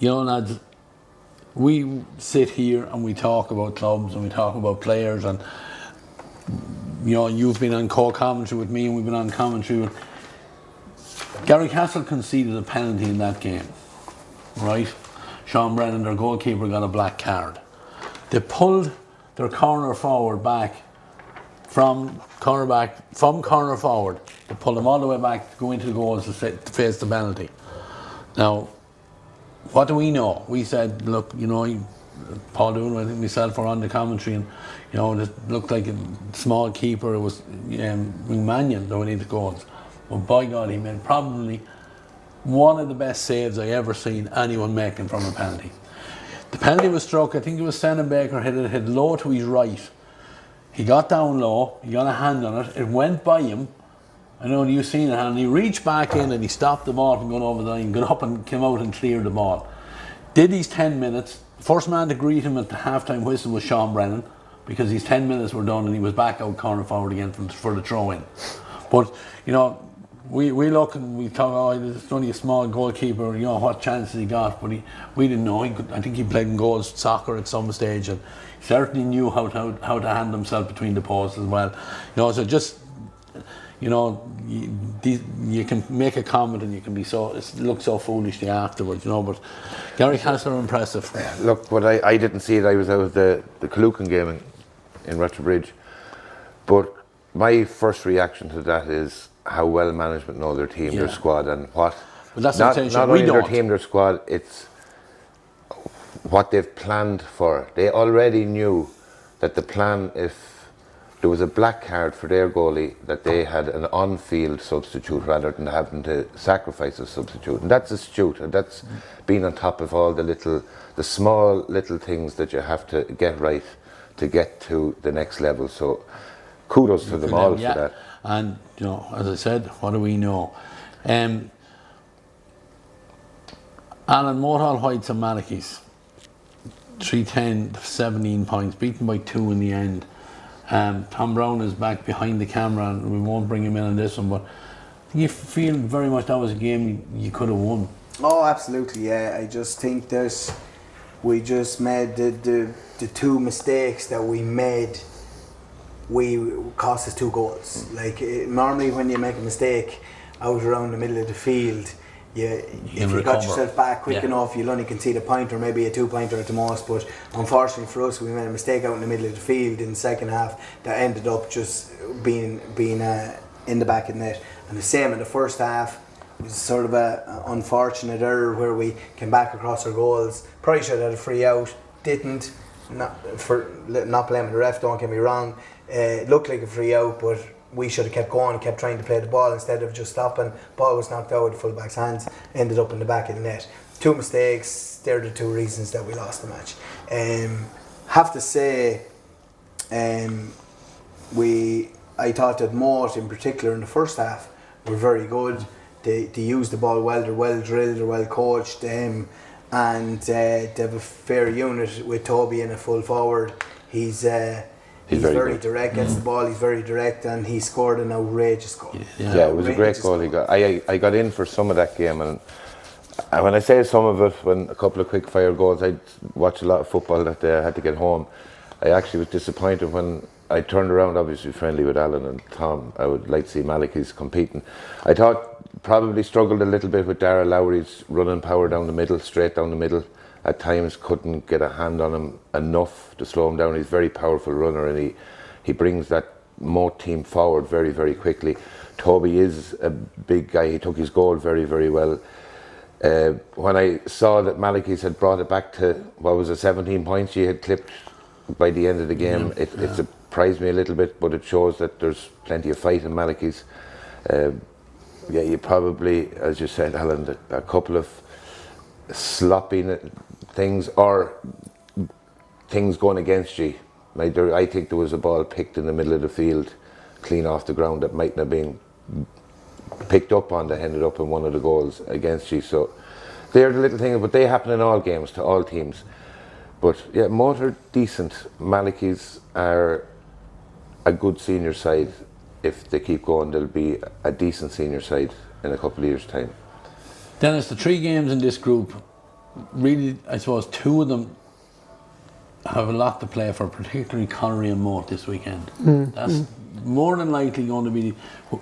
lads, we sit here and we talk about clubs and we talk about players, and you've been on co-commentary with me and we've been on commentary with Gary Castle. Conceded a penalty in that game, right? Sean Brennan, their goalkeeper, got a black card. They pulled their corner forward back from corner forward. They pulled them all the way back to go into the goals to face the penalty. Now, what do we know? We said, look, Paul Doon, I think myself were on the commentary, and it looked like a small keeper. It was Mangan that went into goals. But by God, he made probably one of the best saves I ever seen anyone making from a penalty. The penalty was struck, I think it was Shannon Baker, hit low to his right. He got down low, he got a hand on it, it went by him. I know you've seen it, and he reached back in and he stopped the ball from going over the line, got up and came out and cleared the ball. Did his 10 minutes. First man to greet him at the half-time whistle was Sean Brennan, because his 10 minutes were done and he was back out corner forward again for the throw-in. But, we look and we thought, it's only a small goalkeeper, what chances he got, but we didn't know. I think he played in goals soccer at some stage, and he certainly knew how to hand himself between the posts as well. So just, you can make a comment and you can be look so foolishly afterwards, but Gary Castle are impressive. Look, but I didn't see it. I was out of the Calucan game in Roger Bridge, but my first reaction to that is how well management know their team, their squad, and what. But that's not only their team, their squad. It's what they've planned for. They already knew that the plan, if there was a black card for their goalie, that they had an on-field substitute rather than having to sacrifice a substitute, and that's astute, and that's being on top of all the small little things that you have to get right to get to the next level. So kudos to them all for that. And as I said, what do we know? Alan, Mothall, Whites and Malachy's 310, 17 points, beaten by 2 in the end. Tom Browne is back behind the camera, and we won't bring him in on this one, but you feel very much that was a game you could have won. Oh, absolutely, yeah. I just think we just made the 2 mistakes that we made. We cost us 2 goals. Normally when you make a mistake out around the middle of the field, if you got yourself back quick enough, you'll only concede a point or maybe a 2-pointer at the most. But unfortunately for us, we made a mistake out in the middle of the field in the second half that ended up just being in the back of the net. And the same in the first half. It was sort of an unfortunate error where we came back across our goals. Probably should have had a free out, didn't. Not blaming the ref, don't get me wrong. It looked like a free out, but we should have kept going, kept trying to play the ball instead of just stopping. Ball was knocked out of the full-back's hands, ended up in the back of the net. 2 mistakes, they're the 2 reasons that we lost the match. Have to say, I thought that Mort in particular in the first half were very good. They use the ball well. They're well drilled. They're well coached. And they have a fair unit with Toby and a full forward. He's very direct. Gets the ball. He's very direct, and he scored an outrageous goal. Yeah, it was a great goal he got. I got in for some of that game, and when I say some of it, when a couple of quick fire goals, I watched a lot of football that day. I had to get home. I actually was disappointed when I turned around, obviously friendly with Alan and Tom. I would like to see Malachy's competing. I thought probably struggled a little bit with Darragh Lowry's running power down the middle, straight down the middle. At times couldn't get a hand on him enough to slow him down. He's a very powerful runner, and he brings that Moat team forward very, very quickly. Toby is a big guy. He took his goal very, very well. When I saw that Malachy's had brought it back to, 17 points he had clipped by the end of the game, it surprised me a little bit, but it shows that there's plenty of fight in Malachy's. You probably, as you said, Alan, a couple of sloppy things or things going against you. I think there was a ball picked in the middle of the field, clean off the ground, that mightn't have been picked up on, that ended up in one of the goals against you. So they're the little things, but they happen in all games to all teams. But yeah, Moat are decent. Malachy's are a good senior side. If they keep going, they'll be a decent senior side in a couple of years' time. Denis, the 3 games in this group, really, I suppose 2 of them have a lot to play for, particularly Connery and Moat this weekend. That's more than likely going to be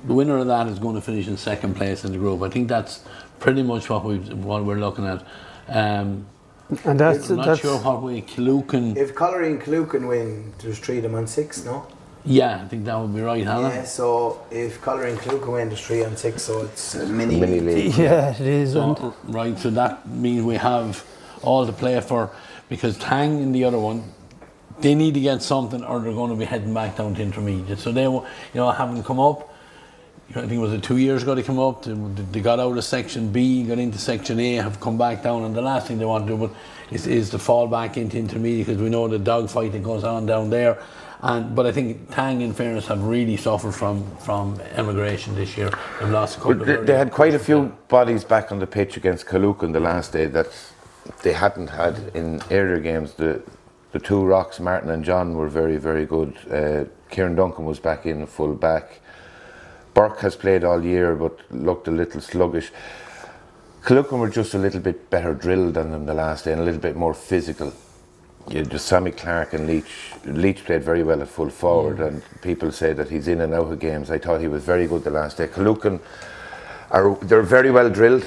the winner of that is going to finish in 2nd place in the group. I think that's pretty much what we're looking at. And that's I'm not sure what way Killucan. If Collery and Killucan win, there's 3 of them on 6, no? Yeah, I think that would be right, Alan. Yeah, so if Collery and Killucan win, there's 3 on 6, so it's a mini league. Yeah, it is. So, right, so that means we have all to play for, because Tang in the other one, they need to get something or they're going to be heading back down to intermediate. So they, haven't come up. I think it was 2 years ago they came up. They got out of Section B, got into Section A, have come back down, and the last thing they want to do is to fall back into intermediate, because we know the dogfight that goes on down there. But I think Tang, in fairness, have really suffered from emigration this year. They've lost a couple of. They had quite a few bodies back on the pitch against Killucan the last day that they hadn't had in earlier games. The 2 rocks, Martin and John, were very, very good. Kieran Duncan was back in full back. Burke has played all year but looked a little sluggish. Killucan were just a little bit better drilled than them the last day and a little bit more physical. Just Sammy Clark and Leach. Leach played very well at full forward, and people say that he's in and out of games. I thought he was very good the last day. Killucan, they're very well drilled.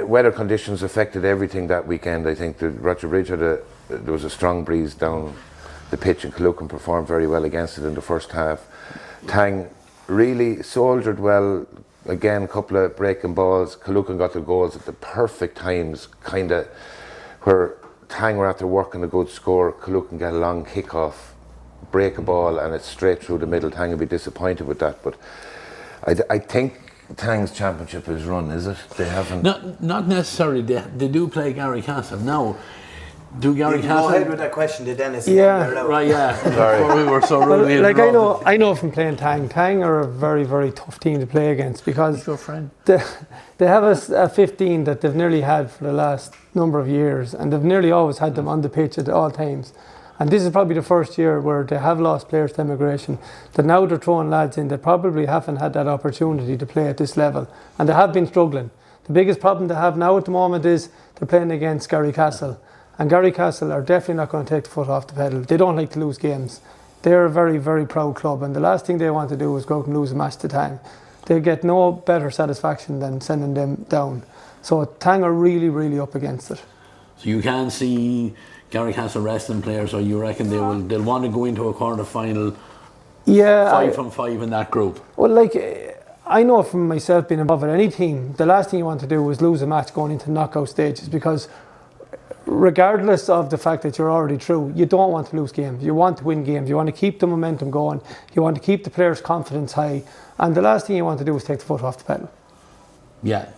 Weather conditions affected everything that weekend. I think the Roger Bridge there was a strong breeze down the pitch, and Killucan performed very well against it in the first half. Tang really soldiered well. Again, a couple of breaking balls. Killucan got the goals at the perfect times, kind of where Tang were after working a good score. Killucan got a long kick-off, break a ball, and it's straight through the middle. Tang will be disappointed with that, but I think Tang's championship is run, is it? They haven't. Not necessarily. They do play Gary Castle now. Do Gary Castle? Go ahead with that question to Denis. Yeah. Right, yeah. Sorry. We were so really like I know from playing Tang. Tang are a very, very tough team to play against, because your friend. They have a 15 that they've nearly had for the last number of years, and they've nearly always had them on the pitch at all times. And this is probably the first year where they have lost players to emigration, that now they're throwing lads in that probably haven't had that opportunity to play at this level, and they have been struggling. The biggest problem they have now at the moment is they're playing against Gary Castle, and Gary Castle are definitely not going to take the foot off the pedal. They don't like to lose games. They're a very, very proud club, and the last thing they want to do is go out and lose a match to Tang. They get no better satisfaction than sending them down. So Tang are really, really up against it. So you can see Gary Castle resting players, or you reckon they'll want to go into a quarter final? Yeah, 5 from 5 in that group. Well, I know from myself being involved in any team, the last thing you want to do is lose a match going into knockout stages, because regardless of the fact that you're already through, you don't want to lose games. You want to win games. You want to keep the momentum going. You want to keep the players' confidence high. And the last thing you want to do is take the foot off the pedal. Yeah.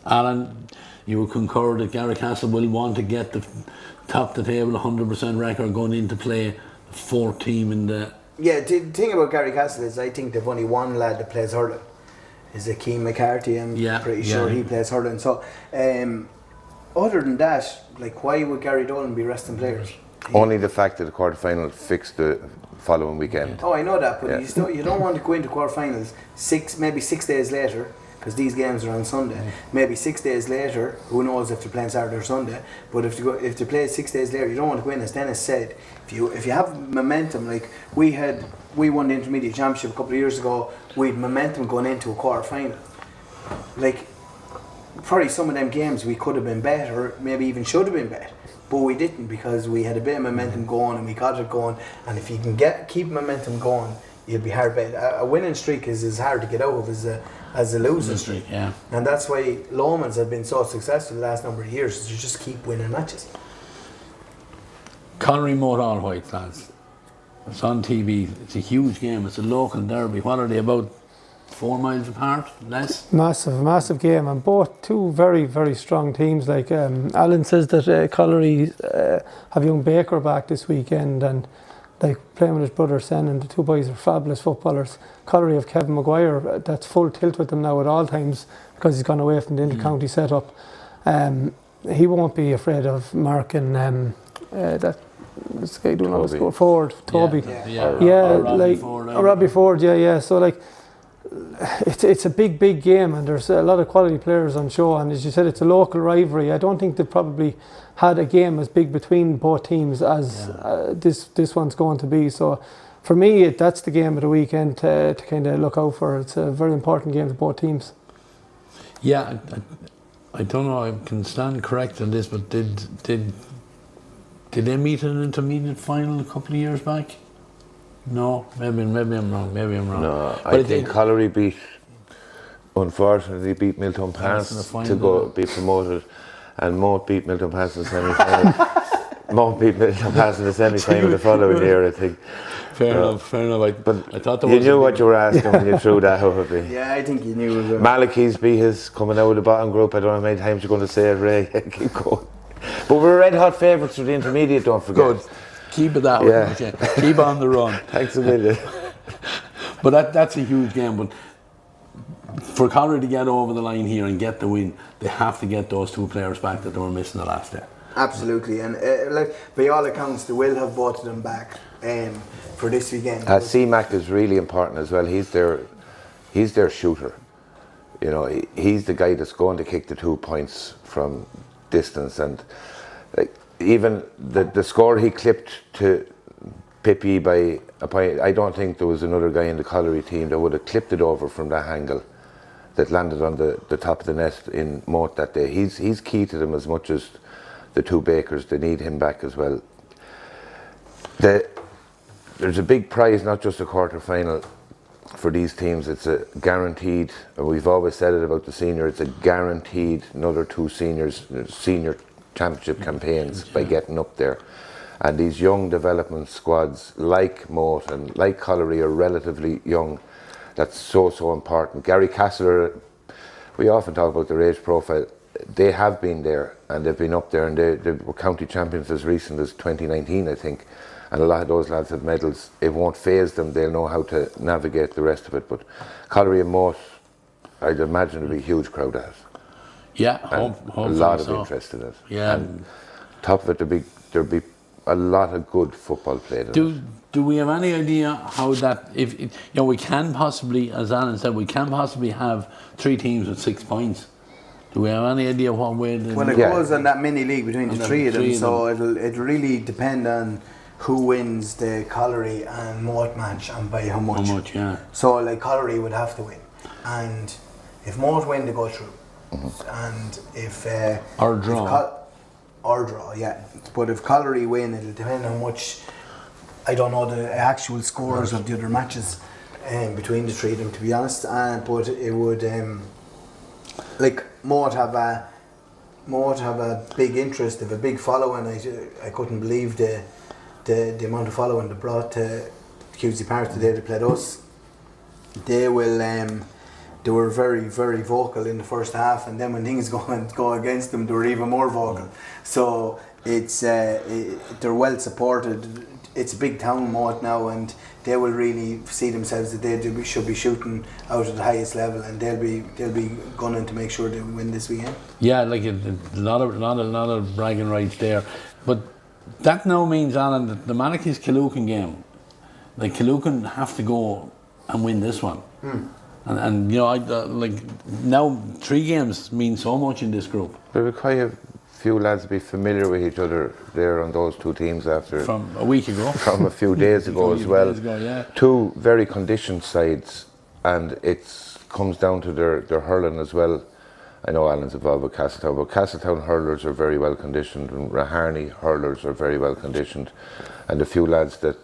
Alan, you would concur that Gary Castle will want to get the top the table 100% record going into play, the 4th team in the... Yeah, the thing about Gary Castle is I think they've only one lad that plays hurling. is a Keane McCarthy. I'm Yeah, pretty sure he plays hurling. So, other than that, like, why would Gary Dolan be resting players? Only the fact that the quarterfinal fixed the following weekend. Oh, I know that, but you don't want to go into quarterfinals maybe 6 days later, because these games are on Sunday. Maybe 6 days later, who knows if they're playing Saturday or Sunday? But if they play 6 days later, you don't want to go in. As Denis said, if you have momentum, like we won the intermediate championship a couple of years ago. We had momentum going into a quarterfinal. Like, probably some of them games we could have been better, maybe even should have been better, but we didn't, because we had a bit of momentum going and we got it going. And if you can keep momentum going, you'll be hard bet. A winning streak is as hard to get out of as a losing streak. Yeah. And that's why Lomans have been so successful the last number of years, is you just keep winning matches. Connery Moat All White, lads. It's on TV. It's a huge game. It's a local derby. What are they, about 4 miles apart? Less? Massive game, and both two very, very strong teams. Like Alan says that Colliery have young Baker back this weekend, and like playing with his brother Sen, and the two boys are fabulous footballers. Colliery have Kevin Maguire, that's full tilt with them now at all times, because he's gone away from the inter-county setup. He won't be afraid of Mark and this guy doing all the score forward, Toby. Robbie Ford. So like, it's a big game, and there's a lot of quality players on show, and as you said, it's a local rivalry. I don't think they've probably had a game as big between both teams as this one's going to be. So for me, that's the game of the weekend to kind of look out for. It's a very important game for both teams. Yeah, I don't know, I can stand correct on this, but did they meet in an intermediate final a couple of years back? No, maybe I'm wrong. No, but I think Colliery unfortunately beat Milton Pass to go be promoted, and Moat beat Milton Pass in the semi-final. Moat beat Milton Pass in the semi-final the following year, I think. Fair enough. I thought there you was knew what you were asking when you threw that out of me. Yeah, I think you knew. Malachi's beat his coming out of the bottom group. I don't know how many times you're going to say it, Ray. Keep going. But we're red hot favourites for the intermediate, don't forget. Good. Keep it that way. Okay. Keep on the run. Thanks a million. But that's a huge game. But for Colliery to get over the line here and get the win, they have to get those two players back that they were missing the last day. Absolutely, and by all accounts, they will have both of them back for this weekend. C-Mac is really important as well. He's their shooter. You know, he's the guy that's going to kick the 2 points from distance, and like, even the score he clipped to Pippi by a point, I don't think there was another guy in the Colliery team that would have clipped it over from that angle that landed on the top of the net in Moat that day. He's key to them as much as the two Bakers. They need him back as well. There's a big prize, not just a quarter final for these teams. It's a guaranteed, we've always said it about the senior, it's a guaranteed another two senior championship campaigns by getting up there. And these young development squads like Moat and like Colliery are relatively young. That's so important. Gary Castler, we often talk about their age profile. They have been there, and they've been up there, and they were county champions as recent as 2019, I think. And a lot of those lads have medals. It won't faze them. They'll know how to navigate the rest of it. But Colliery and Moat, I'd imagine it'll be a huge crowd at it. Yeah, a lot of interest in it. Yeah. And top of it, there'll be a lot of good football played. Do we have any idea how that, if you know, we can possibly, as Alan said, we can possibly have 3 teams with 6 points. Do we have any idea what way? Well, it goes on that mini league between the three of them, so it'll really depend on who wins the Colliery and Moat match and by how much. How much, yeah. So like Colliery would have to win, and if Moat win, they go through. And if or draw. Or draw, yeah. But if Colliery win, it'll depend on how much. I don't know the actual scores of the other matches between the three of them, to be honest. But it would like Moat have a big interest, have a big following. I couldn't believe the amount of following they brought to Husey Park the day they played us. They were very, very vocal in the first half, and then when things go against them, they were even more vocal. So it's they're well supported. it's a big town Moat now, and they will really see themselves that they should be shooting out at the highest level, and they'll be gunning to make sure they win this weekend. Yeah, like a lot of bragging rights there, but that now means, Alan, that the Malachy's Killucan game, like Killucan have to go and win this one. And you know, like now 3 games mean so much in this group. There were quite a few lads be familiar with each other there on those 2 teams after From a week ago. From a few days ago as well. Yeah. 2 very conditioned sides, and it comes down to their hurling as well. I know Alan's involved with Castletown, but Castletown hurlers are very well conditioned, and Raharney hurlers are very well conditioned, and a few lads that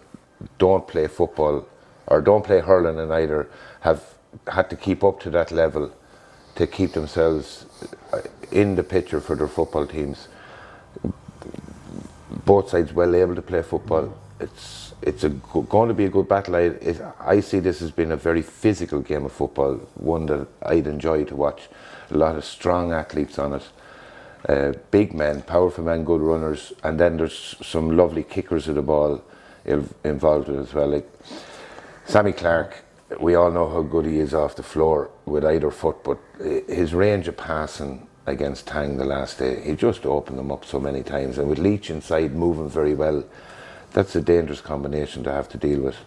don't play football or don't play hurling in either have had to keep up to that level to keep themselves in the picture for their football teams. Both sides well able to play football. It's going to be a good battle. I see this as being a very physical game of football, one that I'd enjoy to watch. A lot of strong athletes on it, big men, powerful men, good runners, and then there's some lovely kickers of the ball involved with it as well. Like Sammy Clark, we all know how good he is off the floor with either foot, but his range of passing against Tang the last day, he just opened them up so many times, and with Leach inside moving very well, that's a dangerous combination to have to deal with.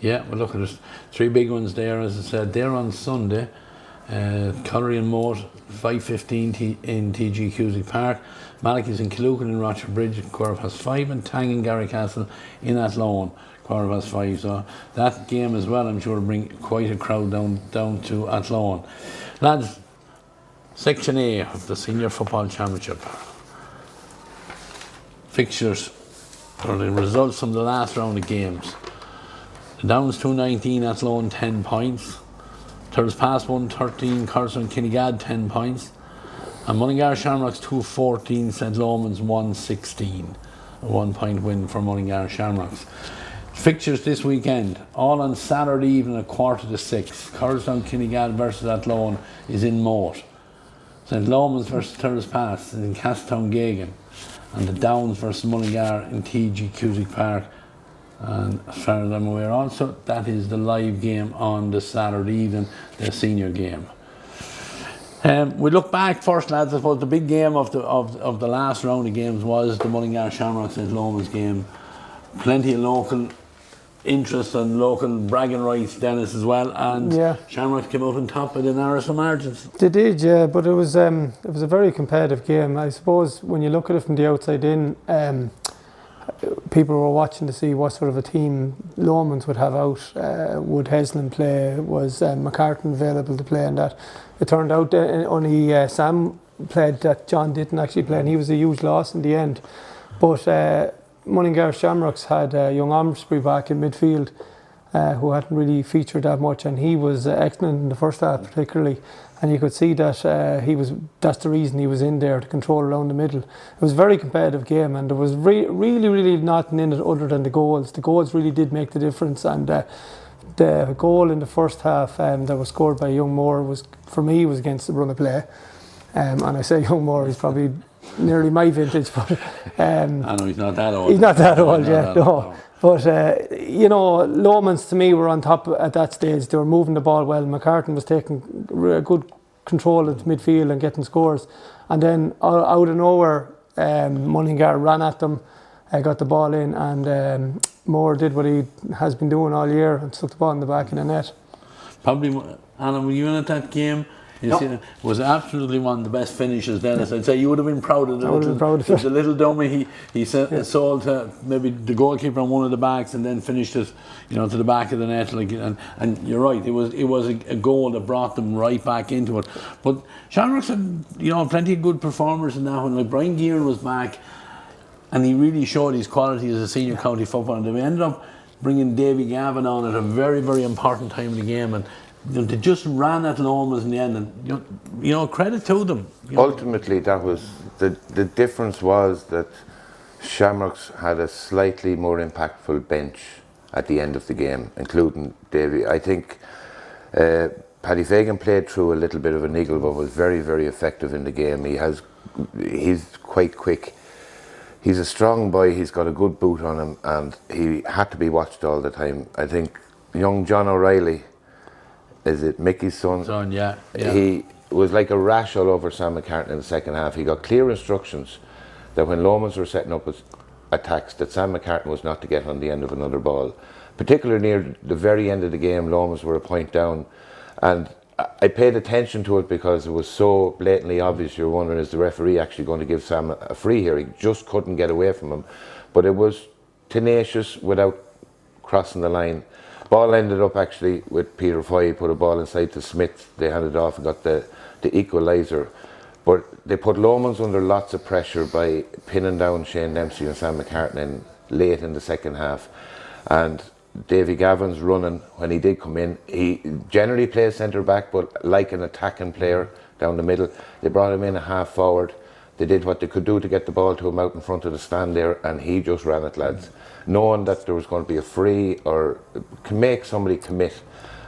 Yeah, well, look, there's 3 big ones there, as I said. They're on Sunday. Cullery and Moat, 5:15 in TG Cusick Park. Malachy's in Killucan and Rochester Bridge at 5:15, and Tang and Garrycastle in Athlone, 5:15. So that game as well, I'm sure, will bring quite a crowd down to Athlone. Lads, Section A of the Senior Football Championship. Fixtures, or the results from the last round of games. The Downs 219, Athlone 10 points. Thurles Pass 113, Corson Kinnegad 10 points. And Mullingar Shamrocks 214, St. Lomans 116. A 1-point win for Mullingar Shamrocks. Fixtures this weekend, all on Saturday evening at 5:45. Corson Kinnegad versus Athlone is in Moat. St. Lomans versus Thurles Pass is in Castletown Gagan. And the Downs versus Mullingar in TG Cusick Park. And as far as I'm aware also, that is the live game on the Saturday evening, the senior game. We look back first, lads. I suppose the big game of the last round of games was the Mullingar Shamrocks St. Lomans game. Plenty of local interest and local bragging rights, Denis, as well, and Shamrocks came out on top with the narrowest of margins. They did, yeah, but it was a very competitive game. I suppose when you look at it from the outside in, people were watching to see what sort of a team Lomans would have out. Would Heslin play? Was McCartan available to play? And that it turned out only Sam played, that John didn't actually play, and he was a huge loss in the end. But Mullingar Shamrocks had young Omsbury back in midfield, who hadn't really featured that much, and he was excellent in the first half particularly. And you could see that that's the reason he was in there, to control around the middle. It was a very competitive game, and there was really nothing in it other than the goals. The goals really did make the difference, and the goal in the first half that was scored by Young Moore was against the run of play. And I say Young Moore, he's probably nearly my vintage, but I know he's not that old. He's not that old yet, no. But, you know, Lomans to me were on top at that stage. They were moving the ball well. McCartan was taking good control at midfield and getting scores. And then out of nowhere, Mullingar ran at them, got the ball in, and Moore did what he has been doing all year and stuck the ball in the back of the net. Probably, Alan, were you in at that game? No. It was absolutely one of the best finishes, Denis. I'd say you would have been proud of it. I would have been proud of it. The little dummy he sold to maybe the goalkeeper on one of the backs, and then finished it, you know, to the back of the net. Like, and you're right, it was a goal that brought them right back into it. But Shamrocks had, you know, plenty of good performers in that one. Like Brian Gearan was back, and he really showed his quality as a senior county footballer. And they ended up bringing Davy Gavin on at a very, very important time in the game, and they just ran at Lomans in the end, and you know, credit to them. Ultimately, that was the difference, was that Shamrocks had a slightly more impactful bench at the end of the game, including Davy. I think Paddy Fagan played through a little bit of a niggle, but was very, very effective in the game. He's quite quick. he's a strong boy, he's got a good boot on him, and he had to be watched all the time. I think young John O'Reilly, is it Mickey's son? Son, yeah. He was like a rash all over Sam McCartney in the second half. He got clear instructions that when Lomans were setting up attacks, that Sam McCartney was not to get on the end of another ball. Particularly near the very end of the game, Lomans were a point down, and I paid attention to it because it was so blatantly obvious. You're wondering, is the referee actually going to give Sam a free here? He just couldn't get away from him, but it was tenacious without crossing the line. Ball ended up actually with Peter Foy. He put a ball inside to Smith. They handed it off and got the equaliser. But they put Lomans under lots of pressure by pinning down Shane Dempsey and Sam McCartney late in the second half. And Davy Gavin's running when he did come in. He generally plays centre back, but like an attacking player down the middle. They brought him in a half forward. They did what they could do to get the ball to him out in front of the stand there, and he just ran it, lads, knowing that there was going to be a free or can make somebody commit.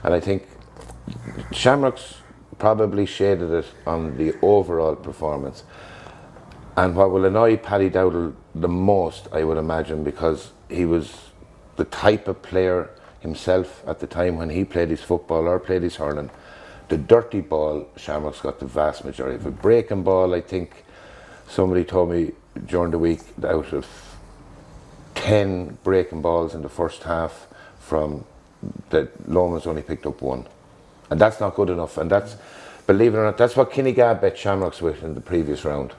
And I think Shamrocks probably shaded it on the overall performance. And what will annoy Paddy Dowdall the most, I would imagine, because he was the type of player himself at the time when he played his football or played his hurling. The dirty ball, Shamrocks got the vast majority of it. Breaking ball, I think somebody told me during the week that out of 10 breaking balls in the first half, from that Lomans only picked up 1. And that's not good enough. And that's, believe it or not, that's what Kinnegad bet Shamrocks with in the previous round.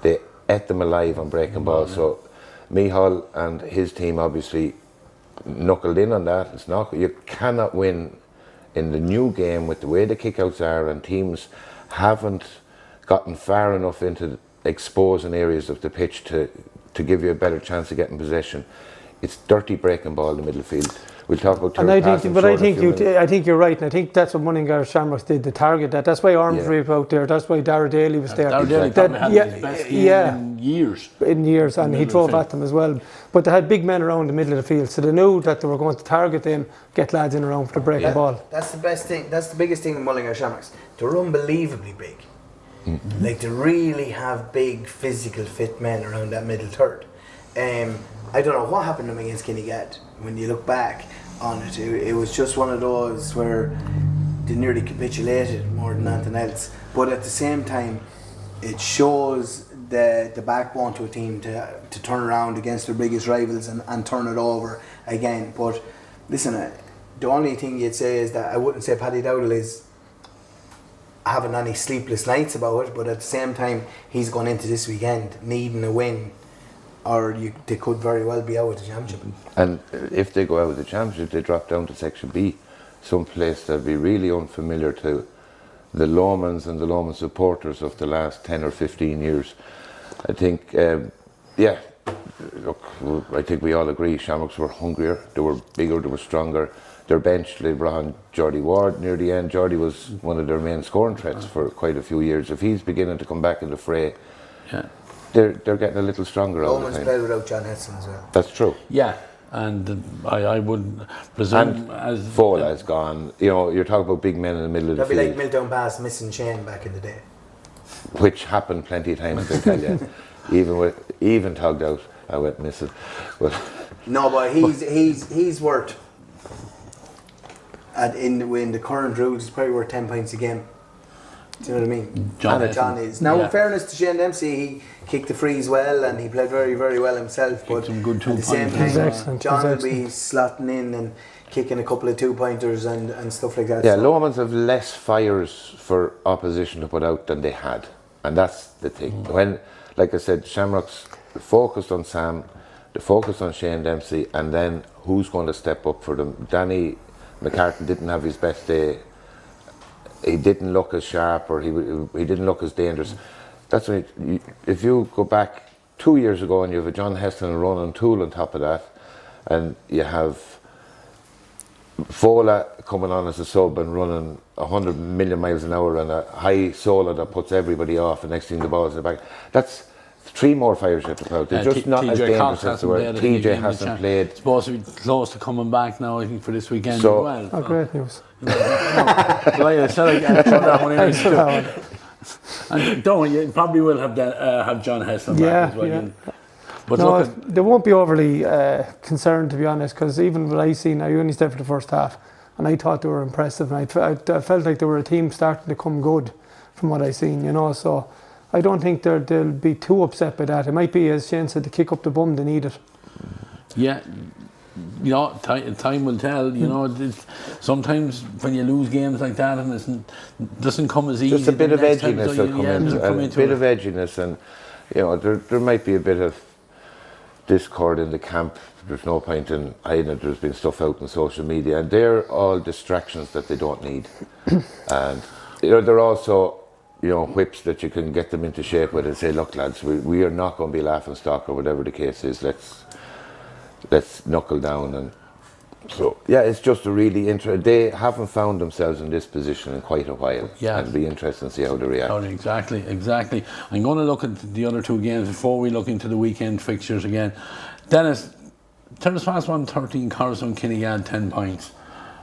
They ate them alive on breaking balls. So Mihal and his team obviously knuckled in on that. It's not, you cannot win in the new game with the way the kickouts are, and teams haven't gotten far enough into exposing areas of the pitch to give you a better chance of getting possession. It's dirty breaking ball in the middle field. We'll talk about and I think you're right, and I think that's what Mullingar Shamrocks did, the target that. That's why Armstrong was out there. That's why Dara Daly was there. Dara Daly probably had his best game in years. In years, and he drove at them as well. But they had big men around the middle of the field, so they knew that they were going to target them, get lads in around for the breaking ball. That's the best thing. That's the biggest thing with Mullingar Shamrocks. They're unbelievably big. Mm-hmm. Like, they really have big, physical, fit men around that middle third. I don't know what happened to them against Kinnegad. When you look back on it, it was just one of those where they nearly capitulated more than anything else. But at the same time, it shows the backbone to a team to turn around against their biggest rivals and turn it over again. But listen, the only thing you'd say is that I wouldn't say Paddy Dowdall is having any sleepless nights about it, but at the same time, he's gone into this weekend needing a win, or they could very well be out of the championship. And if they go out of the championship, they drop down to Section B, someplace that'll be really unfamiliar to the Lomans and the Loman supporters of the last 10 or 15 years. I think, look, I think we all agree Shamrocks were hungrier, they were bigger, they were stronger. Their bench, they brought on Geordie Ward near the end. Geordie was one of their main scoring threats for quite a few years. If he's beginning to come back in the fray, they're getting a little stronger all the time. Played without John Heston as well. That's true. Yeah, and I would presume as Fola is gone. You know, you're talking about big men in the middle of the field. That'd be like Miltown Pass missing Shane back in the day, which happened plenty of times. I tell you, even tugged out, I went missing. But no, but he's worth. In the current rules, he's probably worth 10 points a game. Do you know what I mean? John is. Now, in fairness to Shane Dempsey, he kicked the frees well and he played very, very well himself. But some good at the same time, John will be excellent. slotting in and kicking a couple of 2-pointers and stuff like that. Yeah, Lomans have less fires for opposition to put out than they had. And that's the thing. When, like I said, Shamrocks focused on Sam, they focused on Shane Dempsey, and then who's going to step up for them? Danny McCartan didn't have his best day. He didn't look as sharp, or he didn't look as dangerous. That's when if you go back 2 years ago and you have a John Heston and Ronan Toole on top of that, and you have Fola coming on as a sub and running 100 million miles an hour and a high solo that puts everybody off, and next thing the ball's in the back. That's 3 more fires you have to put out. They're just not as dangerous as they were. TJ hasn't played. It's supposed to be close to coming back now, I think, for this weekend so, as well. Oh, great news. And don't you probably will have John Heston back as well. Yeah. But No, look, they won't be overly concerned, to be honest, because even what I seen, I only stayed for the first half, and I thought they were impressive, and I felt like they were a team starting to come good from what I seen, you know. So I don't think they'll be too upset by that. It might be, as Shane said, to kick up the bum, they need it. yeah, you know, time will tell. You know, sometimes when you lose games like that, and it doesn't come as easy. Just a bit the of next time, edginess so will come into come a into bit it. of edginess, and you know, there might be a bit of discord in the camp. There's no point in hiding it. There's been stuff out on social media, and they're all distractions that they don't need. And you know, they're also, you know, whips that you can get them into shape with and say, look lads, we are not going to be laughing stock or whatever the case is. Let's knuckle down. And so yeah, it's just a really interesting. They haven't found themselves in this position in quite a while. Yeah. And it'll be interesting to see how they react. Oh, exactly. I'm going to look at the other two games before we look into the weekend fixtures again. Denis, Terrace Pass 113, Coruscant Kinnegad 10 points.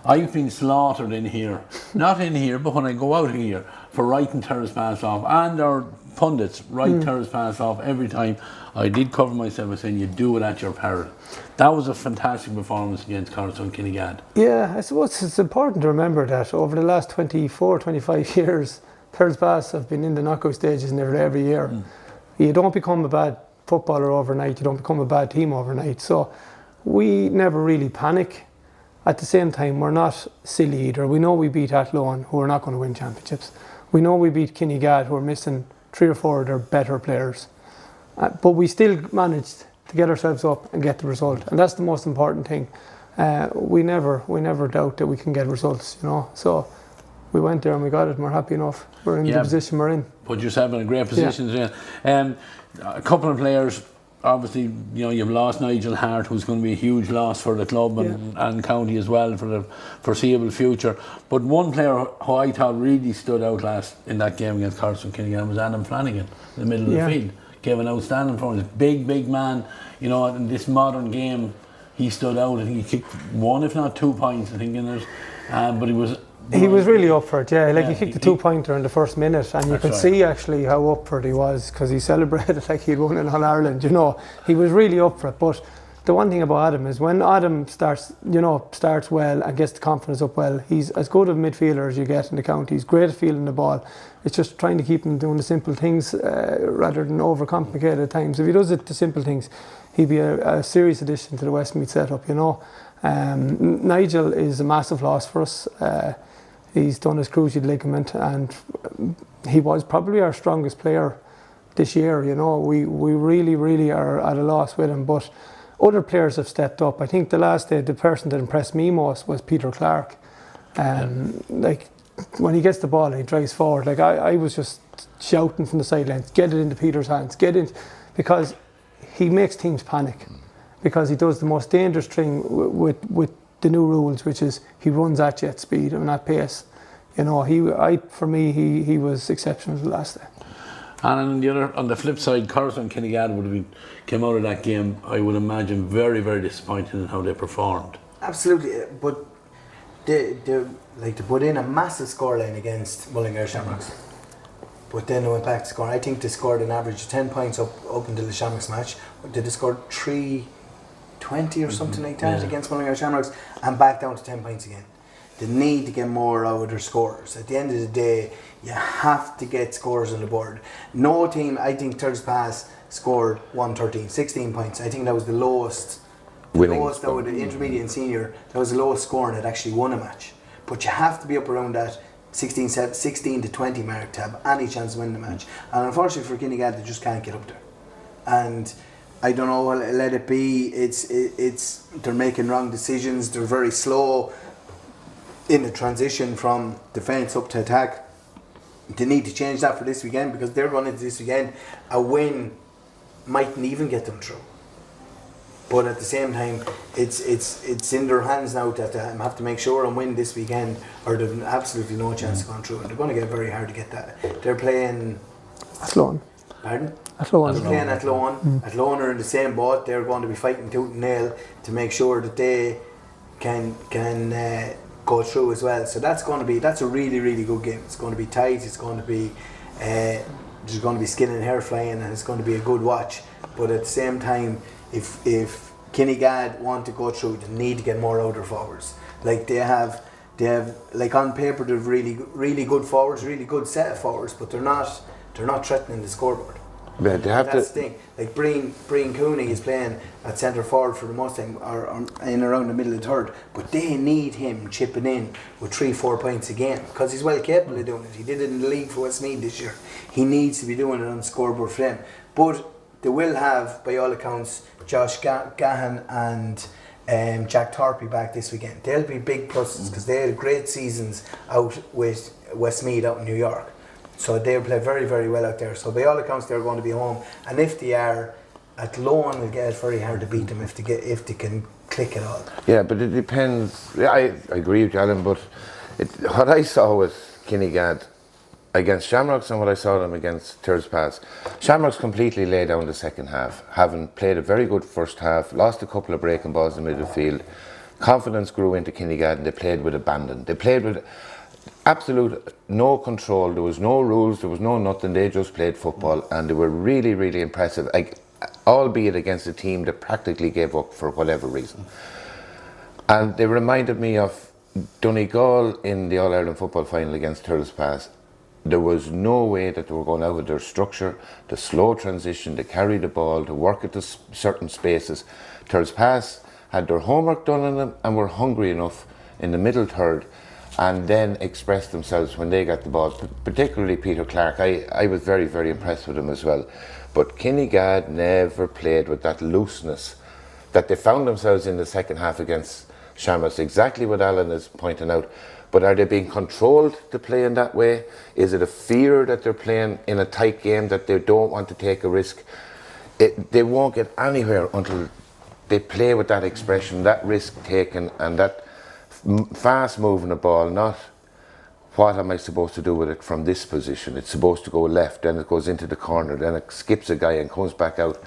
I've been slaughtered in here, not in here, but when I go out here, for writing Terrace Pass off, and our pundits write Terrace Pass off every time. I did cover myself by saying you do it at your peril. That was a fantastic performance against Coruscant Kinnegad. Yeah, I suppose it's important to remember that over the last 24, 25 years, Terrace Pass have been in the knockout stages nearly every year. You don't become a bad footballer overnight, you don't become a bad team overnight. So we never really panic. At the same time, we're not silly either. We know we beat Athlone, who are not going to win championships. We know we beat Kinnegad, who are missing 3 or 4 of their better players. But we still managed to get ourselves up and get the result. And that's the most important thing. We never doubt that we can get results, you know. So we went there and we got it, and we're happy enough. We're in the position we're in. Put yourself in a great position. Yeah. A couple of players, obviously, you know, you've lost Nigel Hart, who's going to be a huge loss for the club and county as well for the foreseeable future. But one player who I thought really stood out in that game against Coruscant Kinnegad was Adam Flanagan in the middle of the field. Gave an outstanding performance. Big man, you know, in this modern game, he stood out. I think he kicked 1, if not 2 points, I think, in it. But he was really up for it, he kicked the 2-pointer in the first minute, and you could see actually how up for it he was, because he celebrated like he'd won in All Ireland, you know. He was really up for it. But the one thing about Adam is when Adam starts well and gets the confidence up well, he's as good a midfielder as you get in the county. He's great at fielding the ball. It's just trying to keep him doing the simple things rather than overcomplicated at times. If he does the simple things, he'd be a serious addition to the Westmeath setup, you know. Nigel is a massive loss for us. He's done his cruciate ligament, and he was probably our strongest player this year, you know. We really are at a loss with him, but other players have stepped up. I think the person that impressed me most was Peter Clark. Like, when he gets the ball and he drives forward, like I was just shouting from the sidelines, get it into Peter's hands, get it, because he makes teams panic, because he does the most dangerous thing with the new rules, which is he runs at jet speed and at pace. You know, for me, he was exceptional the last day. And on the flip side, Coruscant Kinnegad came out of that game, I would imagine, very, very disappointed in how they performed. Absolutely, but they put in a massive scoreline against Mullingar Shamrocks, but then they went back to score. I think they scored an average of 10 points up until the Shamrocks match. They scored 320 or something like that against Mullingar Shamrocks, and back down to 10 points again. They need to get more out of their scorers. At the end of the day, you have to get scores on the board. No team, I think Terrace Pass scored 113, 16 points. I think that was the lowest. That was the intermediate and senior. That was the lowest scoring that actually won a match. But you have to be up around that 16 to 20 mark to have any chance of winning the match. And unfortunately for Kinnegad, they just can't get up there. And I don't know, let it be. It's they're making wrong decisions. They're very slow in the transition from defence up to attack. They need to change that for this weekend, because they're going into this weekend. A win mightn't even get them through. But at the same time, it's in their hands now that they have to make sure and win this weekend, or they've absolutely no chance of going through. And they're going to get very hard to get that. They're playing Athlone. Pardon? Athlone. They're playing Athlone. Athlone are in the same boat. They're going to be fighting tooth and nail to make sure that they can go through as well. So that's a really, really good game. It's going to be tight. It's going to be there's going to be skin and hair flying, and it's going to be a good watch. But at the same time, if Kinnegad want to go through, they need to get more out of their forwards. Like they have like on paper they've really good forwards, really good set of forwards, but they're not threatening the scoreboard. Yeah, they have That's the thing. Like Brian Cooney is playing at centre forward for the most time, or in around the middle of the third, but they need him chipping in with 3-4 points a game, because he's well capable of doing it. He did it in the league for Westmeath this year. He needs to be doing it on the scoreboard for them. But they will have, by all accounts, Josh Gahan and Jack Thorpe back this weekend. They'll be big pluses because they had great seasons out with Westmeath out in New York. So they'll play very, very well out there. So by all accounts, they're going to be home. And if they are at Loan, will get it very hard to beat them if they can click it all. Yeah, but it depends. Yeah, I agree with you, Alan. But what I saw with Kinnegad against Shamrocks and what I saw them against Thurles Pass, Shamrocks completely laid down the second half, having played a very good first half, lost a couple of breaking balls in the middle of the field. Confidence grew into Kinnegad and they played with abandon. They played with absolute no control. There was no rules, there was no nothing. They just played football and they were really, really impressive, albeit against a team that practically gave up for whatever reason. And they reminded me of Donegal in the All-Ireland football final against Thurles Pass. There was no way that they were going out of their structure, the slow transition, to carry the ball, to work at the certain spaces. Thurles Pass had their homework done on them and were hungry enough in the middle third and then expressed themselves when they got the ball, particularly Peter Clark. I was very, very impressed with him as well. But Kinnegad never played with that looseness that they found themselves in the second half against Shamrocks. Exactly what Alan is pointing out. But are they being controlled to play in that way? Is it a fear that they're playing in a tight game that they don't want to take a risk? They won't get anywhere until they play with that expression, that risk taken and that fast moving the ball, not what am I supposed to do with it from this position? It's supposed to go left, then it goes into the corner, then it skips a guy and comes back out.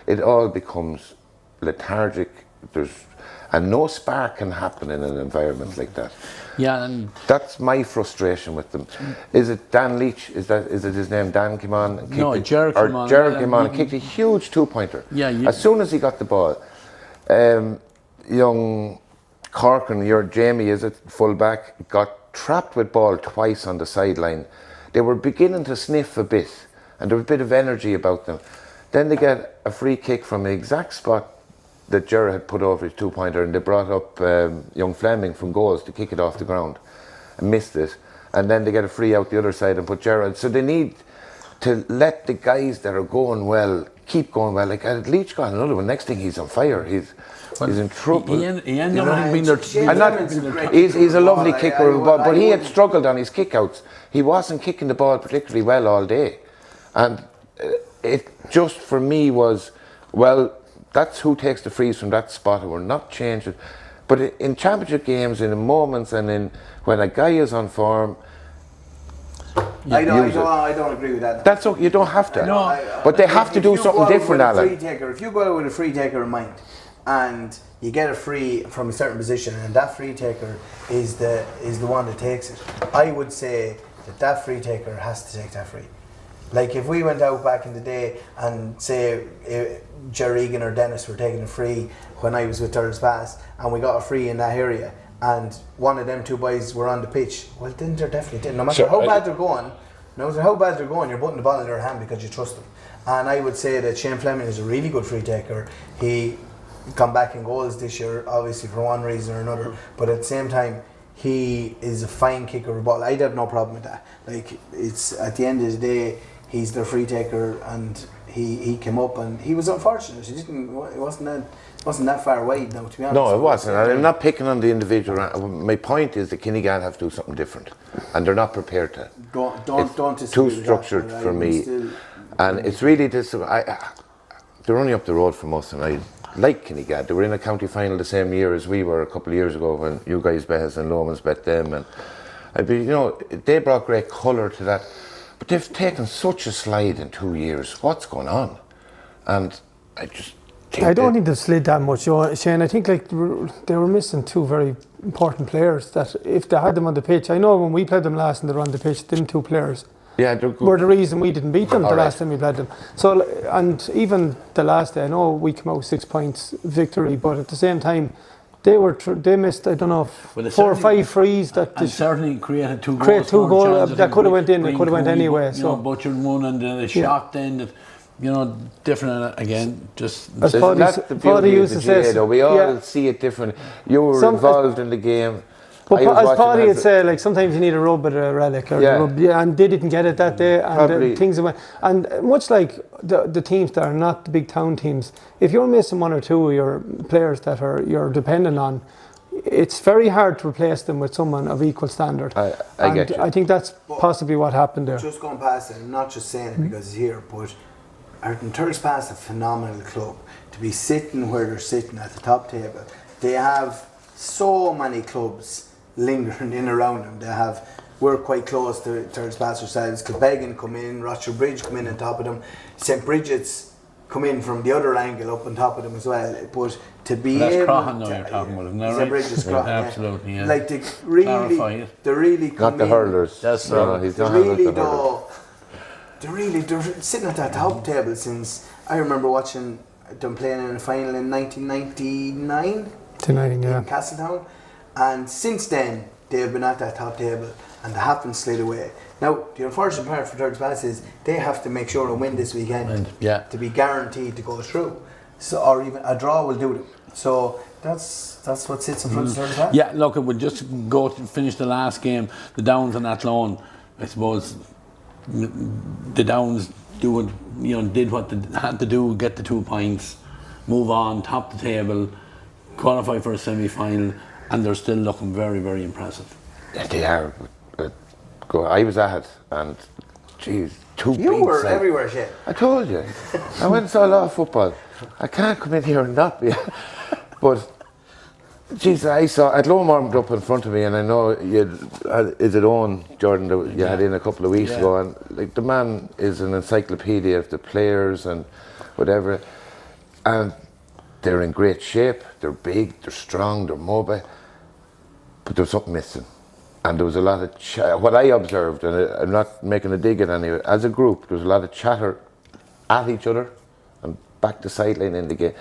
It all becomes lethargic. And no spark can happen in an environment like that. Yeah, and that's my frustration with them. Is it Dan Leach? Is it his name? Dan came on and kicked no, Jared came on. Jared came on and kicked a huge 2-pointer. Yeah, as soon as he got the ball, young Corcoran, your Jamie, is it full-back, got trapped with ball twice on the sideline. They were beginning to sniff a bit, and there was a bit of energy about them. Then they get a free kick from the exact spot that Gerard had put over his 2-pointer, and they brought up young Fleming from goals to kick it off the ground and missed it. And then they get a free out the other side and put Gerard. So they need to let the guys that are going well keep going well. Like Leach got another one. Next thing he's on fire. He's in trouble. He ended up being there. He's a lovely kicker, but he had struggled on his kickouts. He wasn't kicking the ball particularly well all day. And it just for me was, well, that's who takes the frees from that spot, and we're not changing. But in championship games, in the moments, and when a guy is on form, I don't agree with that. That's okay. You don't have to. But they have to do something different, Alan. If you go out with a free taker in mind, and you get a free from a certain position, and that free taker is the one that takes it, I would say that free taker has to take that free. Like if we went out back in the day and say Jerry Egan or Denis were taking a free when I was with Thurles Pass and we got a free in that area and one of them two boys were on the pitch, well then they're definitely no matter how bad they're going, you're putting the ball in their hand because you trust them. And I would say that Shane Fleming is a really good free taker. He come back in goals this year, obviously for one reason or another, but at the same time he is a fine kicker of the ball. I'd have no problem with that. Like it's at the end of the day, he's their free taker, and he came up and he was unfortunate. It wasn't that far wide now, to be honest. No, it wasn't. I'm not picking on the individual. My point is that Kinnegad have to do something different, and they're not prepared to. Don't it's too structured for me, and it's really this. They're only up the road from us, and I like Kinnegad. They were in a county final the same year as we were a couple of years ago when you guys bet us and Lomans bet them, and they brought great colour to that. But they've taken such a slide in 2 years. What's going on? And I just think I don't think they've slid that much, Shane. I think like they were missing two very important players that if they had them on the pitch, I know when we played them last and they were on the pitch, them two players Yeah, they're good. were the reason we didn't beat them the All last right. time we played them. So, and even the last day, I know we came out with 6 points victory, but at the same time, they missed, I don't know, Well, 4 or 5 frees that And certainly created 2 goals. Create 2 goals, chances. that could have went in, it Green could have went Cooney, anyway, You know, so. butchered one and then a shot then that, you know, different again. Just As Isn't Paddy that the Paddy beauty of used the to say, GA, though? We all yeah. see it different. You were Some- involved in the game. But I was as watching Paddy as would a- say, like sometimes you need a rub at a relic, or Yeah. and they didn't get it that day, and Probably. things went. And much like the teams that are not the big town teams, if you're missing 1 or 2 of your players that you're dependent on, it's very hard to replace them with someone of equal standard. I get you. I think that's possibly what happened there. Just going past it, I'm not just saying it because he's here, but Ayrton Turks Pass a phenomenal club to be sitting where they're sitting at the top table. They have so many clubs lingering in around them. We're quite close to Turks Pass ourselves. Kilbeggan come in, Rochester Bridge come in on top of them, St. Bridget's come in from the other angle up on top of them as well. But to be That's able Croghan now you're talking about, isn't that St. right? Bridget's Yeah, Croghan, absolutely, yeah. Like Clarify it. they really come Not the in. hurlers. That's No, right. he's They not having really the hurlers. they're sitting at that top table since I remember watching them playing in a final in 1999 Tonight, in yeah. Castletown, and since then they've been at that top table and they haven't slid away. Now the unfortunate part for Turks Pass is they have to make sure to win this weekend And, yeah. to be guaranteed to go through. So, or even a draw will do them. So that's what sits in front of Turks Pass. Yeah, look, we'll just go to finish the last game, the Downs on Athlone. I suppose the Downs did what they had to do, get the 2 points, move on, top the table, qualify for a semi-final, and they're still looking very, very impressive. Yeah, they are. I was at it, and geez, 2 You beats, were like- everywhere, shit. I told you. I went and saw a lot of football. I can't come in here and not be. But, geez, I saw Athlone warmed up in front of me, and I know is it Owen Jordan that you had in a couple of weeks ago, and like the man is an encyclopedia of the players and whatever, and they're in great shape. They're big, they're strong, they're mobile, but there's something missing. And there was a lot of what I observed, and I'm not making a dig at any of it, as a group, there was a lot of chatter at each other and back the sideline in the game.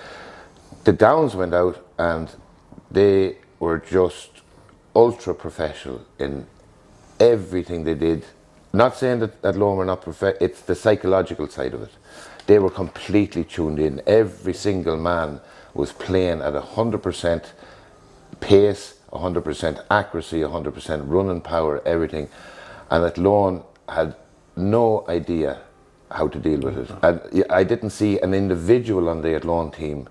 The Downs went out and they were just ultra professional in everything they did. Not saying that Athlone were not it's the psychological side of it. They were completely tuned in. Every single man was playing at 100% pace, 100% accuracy, 100% running power, everything. And Athlone had no idea how to deal with it. And I didn't see an individual on the Athlone team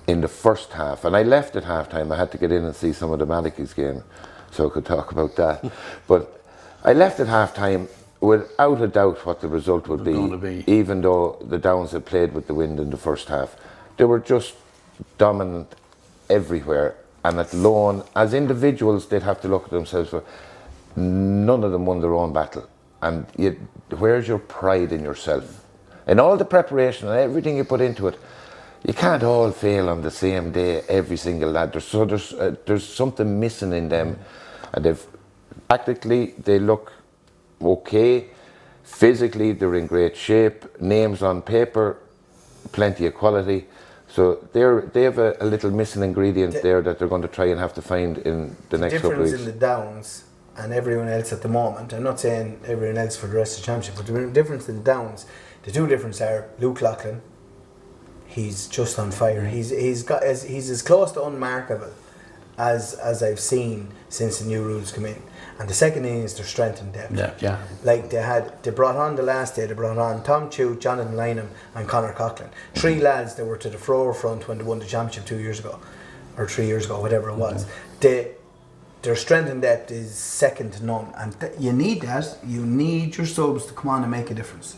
in the first half. And I left at half time. I had to get in and see some of the Malachy's game so I could talk about that. But I left at half time without a doubt what the result would be, even though the Downs had played with the wind in the first half. They were just dominant everywhere. And Athlone, as individuals, they'd have to look at themselves. For none of them won their own battle. And where's your pride in yourself? And all the preparation and everything you put into it, you can't all fail on the same day, every single lad. There's something missing in them. And tactically, they look okay. Physically, they're in great shape. Names on paper, plenty of quality. So they have a little missing ingredient there that they're going to try and have to find in the next couple of weeks. The difference in the Downs and everyone else at the moment, I'm not saying everyone else for the rest of the championship, but the difference in the Downs, the two differences are Luke Loughlin, he's just on fire. He's as close to unmarkable as I've seen since the new rules come in. And the second thing is their strength and depth. Yeah. Like they brought on the last day, they brought on Tom Chew, Jonathan Lynham and Conor Coughlin. 3 lads that were to the forefront when they won the championship 2 years ago, or 3 years ago, whatever it was. Their strength and depth is second to none. And you need that. You need your subs to come on and make a difference.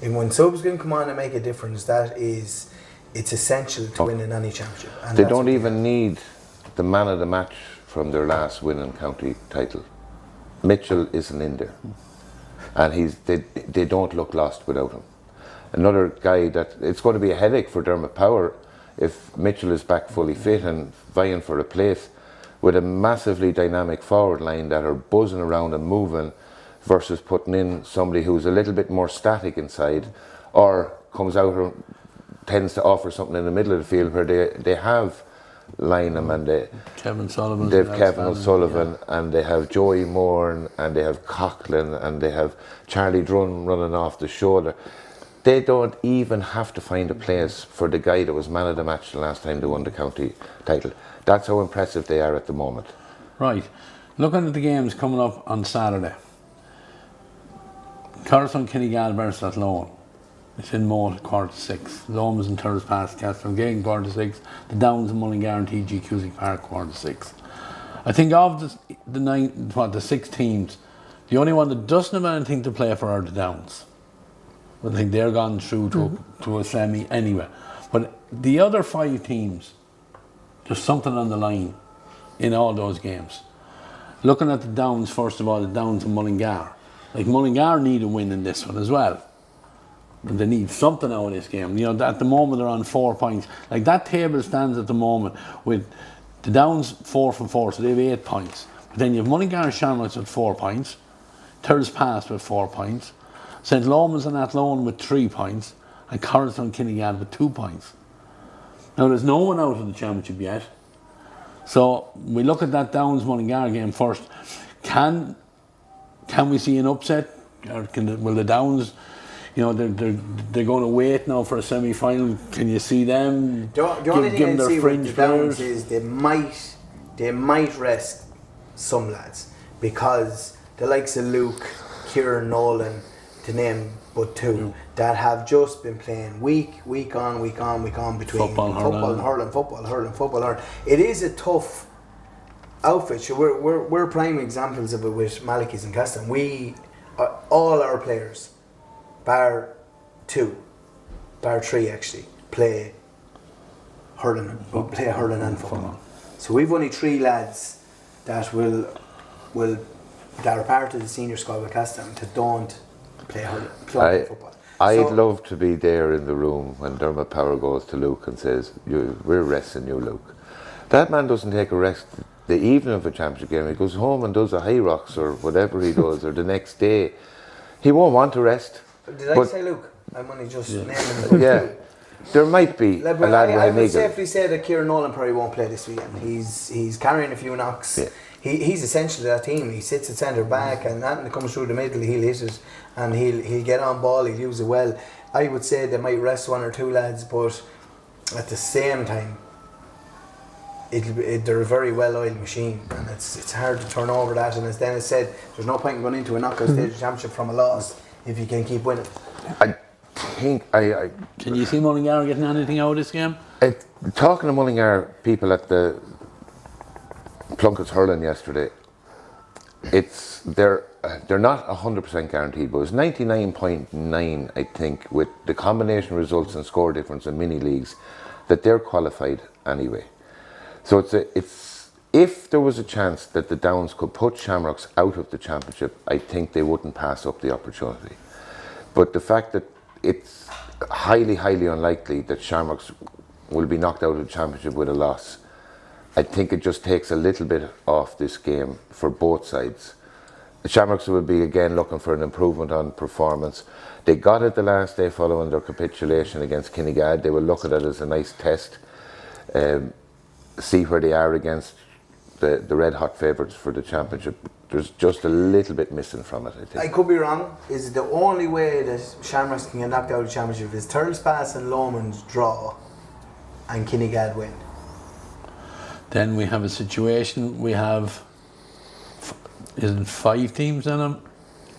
And when subs can come on and make a difference, it's essential to win in any championship. And They don't even need the man of the match from their last winning county title. Mitchell isn't in there, and they don't look lost without him. Another guy that it's going to be a headache for Dermot Power if Mitchell is back fully fit and vying for a place with a massively dynamic forward line that are buzzing around and moving versus putting in somebody who's a little bit more static inside, or comes out or tends to offer something in the middle of the field where they have Lynham and Kevin Sullivan. They've Kevin O'Sullivan, and they have Joey Moore, and they have Coughlin, and they have Charlie Drun running off the shoulder. They don't even have to find a place for the guy that was man of the match the last time they won the county title. That's how impressive they are at the moment. Right. Looking at the games coming up on Saturday. Coruscant Kinnegad versus Athlone. It's in Moat at 6:15. Lomas and Turris Pass, Castlegain 6:15. The Downs and Mullingar and TG Cusick Park 6:15. I think of the 6 teams, the only one that doesn't have anything to play for are the Downs. I think they're gone through to a semi anyway. But the other 5 teams, there's something on the line in all those games. Looking at the Downs, first of all, the Downs and Mullingar. Like, Mullingar need a win in this one as well. And they need something out of this game. You know, at the moment they're on 4 points. Like, that table stands at the moment with the Downs 4 from 4, so they have 8 points. But then you have Mullingar and Shamrocks with 4 points, Turris Pass with 4 points, St. Lomas and Athlone with 3 points, and Coruscant and Kinnegad with 2 points. Now, there's no one out of the championship yet. So we look at that Downs Mullingar game first. Can we see an upset, or will the Downs? You know, they're going to wait now for a semi-final. Can you see them? The only thing I see with the Downs is they might rest some lads, because the likes of Luke, Kieran Nolan, to name but 2, that have just been playing week on between football and hurling. It is a tough outfit. So we're prime examples of it with Malachy's and Castan. All our players, bar 3 actually, play hurling and football. So we've only 3 lads that that are part of the senior squad with Castan that don't play football. I'd love to be there in the room when Dermot Power goes to Luke and says, "We're resting you, Luke." That man doesn't take a rest the evening of a championship game. He goes home and does a high rocks or whatever he does, or the next day. He won't want to rest. Did I say Luke? I'm only just naming him. Yeah. There might be a lad I with would a safely say that Kieran Nolan probably won't play this weekend. He's carrying a few knocks. Yeah. He's essential to that team. He sits at centre back, and that comes through the middle, he'll hit it, and he'll get on ball, he'll use it well. I would say they might rest 1 or 2 lads, but at the same time, they're a very well-oiled machine, and it's hard to turn over that. And as Denis said, there's no point in going into a knockout stage championship from a loss if you can keep winning. I think Can you see Mullingar getting anything out of this game? Talking to Mullingar people at the Plunkett's hurling yesterday, they're not 100% guaranteed, but it's 99.9, I think, with the combination results and score difference in mini leagues, that they're qualified anyway. So it's if there was a chance that the Downs could put Shamrocks out of the championship, I think they wouldn't pass up the opportunity. But the fact that it's highly, highly unlikely that Shamrocks will be knocked out of the championship with a loss, I think it just takes a little bit off this game for both sides. The Shamrocks will be again looking for an improvement on performance. They got it the last day following their capitulation against Kinnegad. They will look at it as a nice test, see where they are against the red hot favourites for the championship. There's just a little bit missing from it, I think. I could be wrong. Is the only way that Shamrocks can get knocked out of the championship is Turris Pass and Lomans draw and Kinnegad win. Then we have a situation, we have, is it 5 teams in them?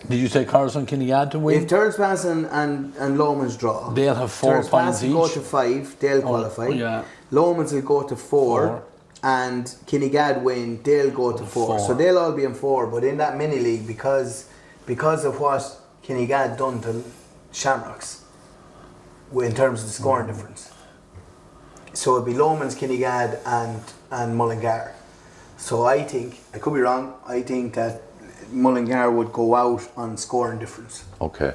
Did you say Coruscant Kinnegad to win? If Turris Pass and Lomans draw, they'll have 4 Turris points Pass each. will go to 5, they'll qualify. Yeah. Lomans will go to 4. And Kinnegad win, they'll go to 4. So they'll all be in 4, but in that mini league, because of what Kinnegad done to Shamrocks in terms of the scoring difference. So it'll be Lomans, Kinnegad and Mullingar. So I think, I could be wrong, I think that Mullingar would go out on scoring difference. Okay.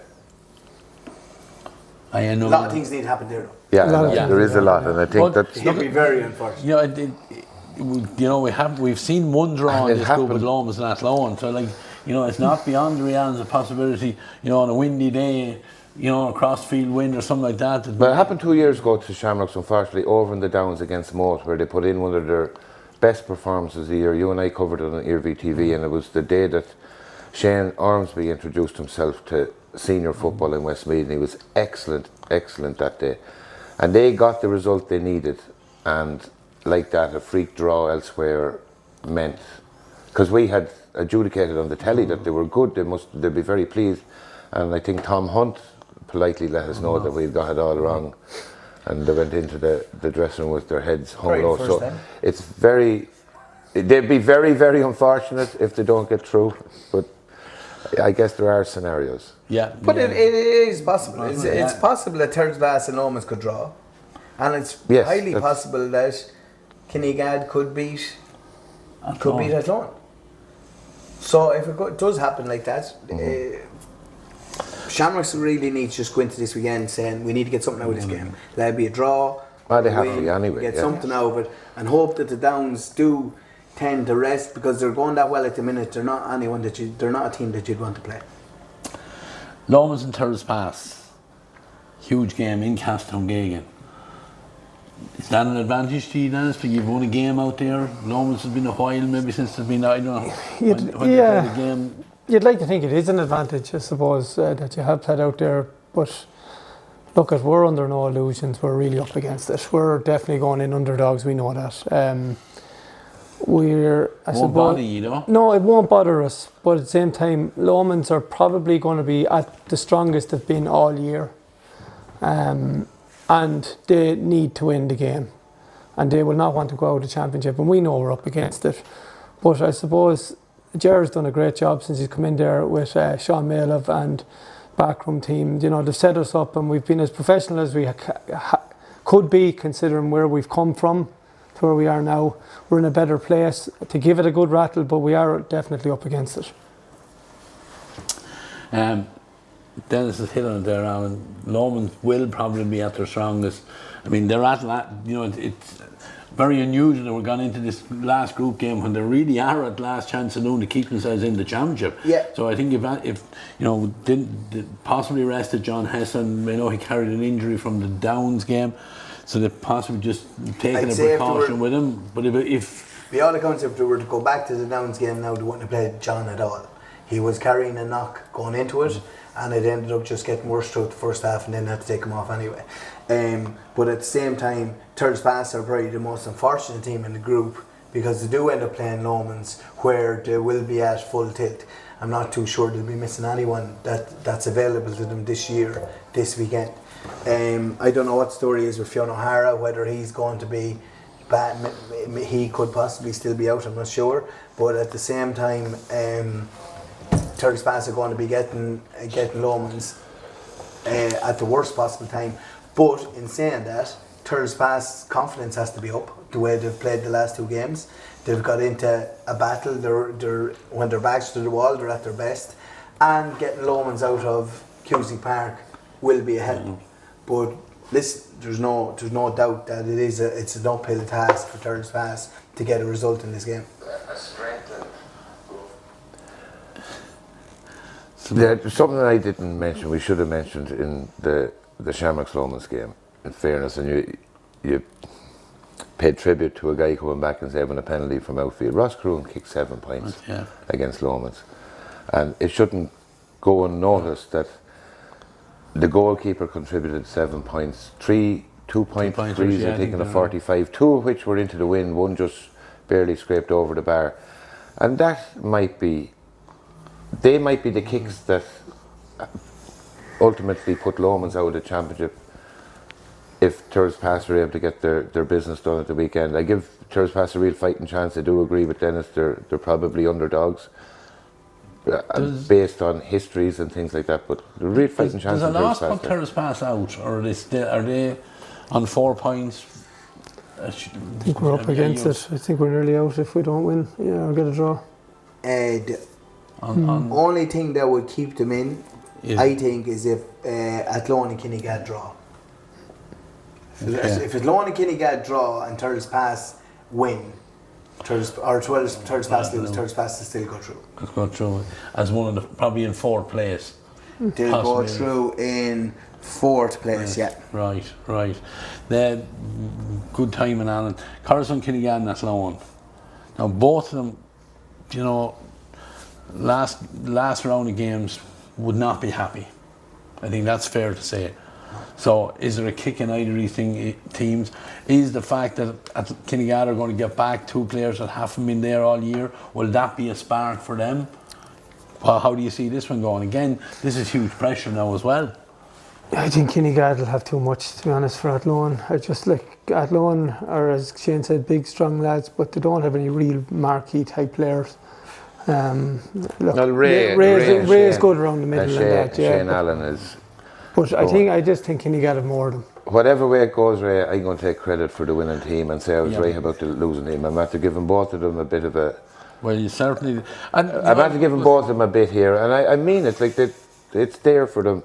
I know a lot of things need to happen there though. Yeah, there is a lot, and I think that's... It would be very unfortunate. You know, we've seen one draw in this group with Lomas and Athlone, so like, you know, it's not beyond the realms of possibility, you know, on a windy day, you know, a crossfield wind or something like that. But it happened 2 years ago to Shamrocks, unfortunately, over in the Downs against Moat, where they put in one of their best performances of the year. You and I covered it on Iarmhi TV, and it was the day that Shane Ormsby introduced himself to senior football in Westmeath, and he was excellent that day. And they got the result they needed, and like that, a freak draw elsewhere meant, because we had adjudicated on the telly that they were good, they'd be very pleased. And I think Tom Hunt politely let us know that we'd got it all wrong, and they went into the dressing room with their heads hung low. So it's they'd be very, very unfortunate if they don't get through, but I guess there are scenarios. Yeah. But it is possible. It's possible that Thurles and Lomans could draw, and it's highly possible that Kinnegad could beat Athlone. So if it does happen like that, Shamrocks really need to just go into this weekend saying we need to get something out of this game. Let it be a draw. Well, they have to anyway. Get something out of it, and hope that the Downs do tend to rest, because they're going that well at the minute. They're not they're not a team that you'd want to play. Lomans and Thurles, huge game in Castletowngagan. Is that an advantage to you, Dennis? Because you've won a game out there. Lomans has been a while, maybe since there's been, I don't know, when they played the game. You'd like to think it is an advantage, I suppose, that you have played out there. But look, we're under no illusions. We're really up against it. We're definitely going in underdogs. We know that. Won't bother you, though? No, it won't bother us. But at the same time, Lomans are probably going to be at the strongest they've been all year. And they need to win the game. And they will not want to go out of the championship. And we know we're up against it. But I suppose Gerard's done a great job since he's come in there with Sean Malov and backroom team. You know, they've set us up, and we've been as professional as we could be, considering where we've come from to where we are now. We're in a better place to give it a good rattle, but we are definitely up against it. Dennis is hitting it there, Alan. Lomans will probably be at their strongest. I mean, they're at, you know, it's very unusual that we're gone into this last group game when they really are at last chance saloon to keep themselves in the championship. Yeah. So I think if you know, didn't possibly rested John Hesson, I know he carried an injury from the Downs game, so they possibly just taken a precaution with him. But if by all accounts, if they were to go back to the Downs game now, they wouldn't have played John at all. He was carrying a knock going into it, and it ended up just getting worse throughout the first half, and then had to take him off anyway. But at the same time, Thurles are probably the most unfortunate team in the group, because they do end up playing Lomans, where they will be at full tilt. I'm not too sure they'll be missing anyone that's available to them this weekend. I don't know what the story is with Fionn O'Hara, whether he's going to be bad. He could possibly still be out, I'm not sure. But at the same time, Thurles are going to be getting Lomans at the worst possible time. But in saying that, Thurles confidence has to be up the way they've played the last two games. They've got into a battle. They're when their backs to the wall, they're at their best. And getting Lomans out of Cusack Park will be a help. But there's no doubt that it's an uphill task for Thurles to get a result in this game. Yeah, something I didn't mention, we should have mentioned in the Shamrocks Lomans game, in fairness, and you paid tribute to a guy coming back and saving a penalty from outfield. Ross Croon kicked 7 points against Lomans, and it shouldn't go unnoticed that the goalkeeper contributed 7 points, 2-point threes, I think, in a 45, 2 of which were into the wind, one just barely scraped over the bar, and they might be the kicks that ultimately put Lomans out of the championship if Thurles are able to get their business done at the weekend. I give Thurles a real fighting chance. I do agree with Denis, they're probably underdogs based on histories and things like that, but the real fighting chance. Does a loss put Thurles out, or are they on 4 points? I think we're up against it. I think we're nearly out if we don't win, or get a draw. Only thing that would keep them in, I think, is if Athlone and Kinnegad draw. If Athlone and Kinnegad draw and Thurles win, Thirds past lose, thirds past to still go through. Let's go through as one of the, probably in fourth place. They'll go through in fourth place, yeah. Right. The good timing, Alan. Carson, Kinnigan, that's Loan. Now both of them, you know, last round of games would not be happy. I think that's fair to say. So is there a kick in either of these teams? Is the fact that Kinnigan are going to get back 2 players that haven't been there all year, will that be a spark for them? Well, how do you see this one going? Again, this is huge pressure now as well. I think Kinnigan will have too much, to be honest, for Athlone. I just like Athlone are, as Shane said, big, strong lads, but they don't have any real marquee type players. Ray's good around the middle and that, yeah. Shane Allen is. But I just think Kinnigan have more of them. Whatever way it goes, Ray, I'm going to take credit for the winning team and say I was right about the losing team. I'm after giving both of them a bit of a. Well, you certainly. I'm after giving both of them a bit here, and I mean it. Like it's there for them.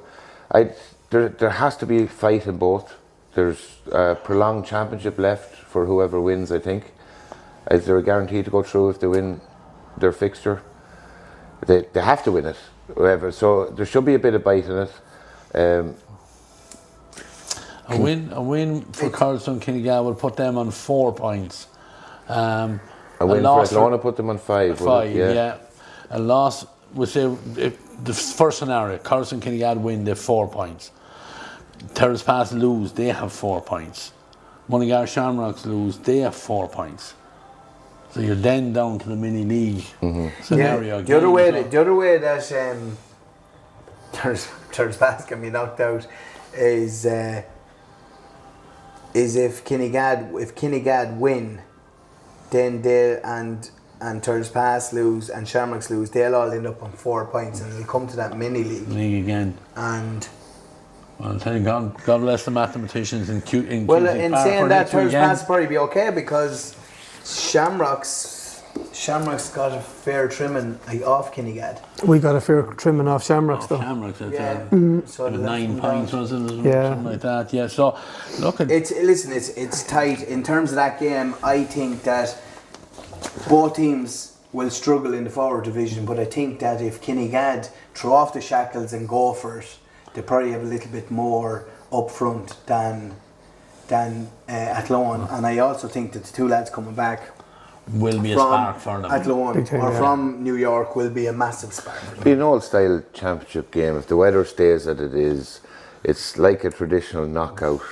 There has to be fight in both. There's a prolonged championship left for whoever wins. I think. Is there a guarantee to go through if they win their fixture? They have to win it, whoever. So there should be a bit of bite in it. A win for Carlson Kinnigan will put them on 4 points. A win for Athlone will put them on 5. 5, yeah. A loss, we say, the first scenario, Carlson Kinnigan win, they have 4 points. Terrace Pass lose, they have 4 points. Mullingar Shamrocks lose, they have 4 points. So you're then down to the mini league scenario. Yeah, the other way that Terrace Pass can be knocked out is if Kinnigan win, then they and Terrace Pass lose and Shamrocks lose, they'll all end up on 4 points and they'll come to that mini league again. And well, I'll tell you, God bless the mathematicians in saying that, Terrace Pass will probably be okay because Shamrocks got a fair trimming off Kinnigan. We got a fair trimming off Shamrocks though. Shamrocks, yeah. So 9 points was it? Yeah. Something like that. Yeah. So look at it's tight in terms of that game. I think that both teams will struggle in the forward division, but I think that if Kinnigan throw off the shackles and go for it, they probably have a little bit more up front than Athlone. And I also think that the 2 lads coming back will be a spark for them. Athlone from New York will be a massive spark for them. Be an old-style championship game. If the weather stays as it is, it's like a traditional knockout.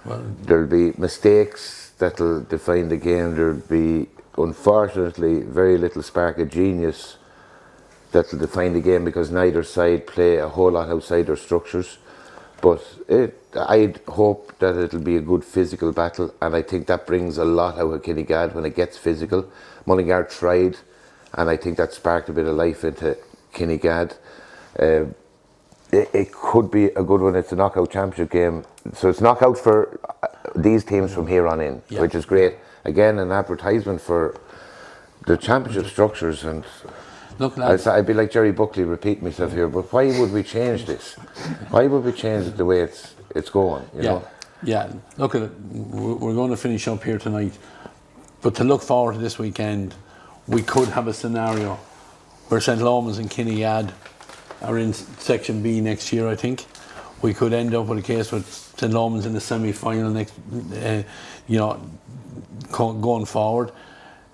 Well, there'll be mistakes that'll define the game. There'll be, unfortunately, very little spark of genius that'll define the game because neither side play a whole lot outside their structures. But I'd hope that it'll be a good physical battle, and I think that brings a lot out of Kinnigan when it gets physical. Mullingar tried, and I think that sparked a bit of life into Kinnigan. It could be a good one. It's a knockout championship game, so it's knockout for these teams from here on in, which is great. Again, an advertisement for the championship structures. And look, lads, I'd be like Jerry Buckley, repeating myself here, but why would we change this? Why would we change it the way it's going? You know? Yeah, look at it. We're going to finish up here tonight, but to look forward to this weekend, we could have a scenario where St. Lomans and Kinnigan are in Section B next year, I think. We could end up with a case with St. Lomans in the semi-final next, going forward.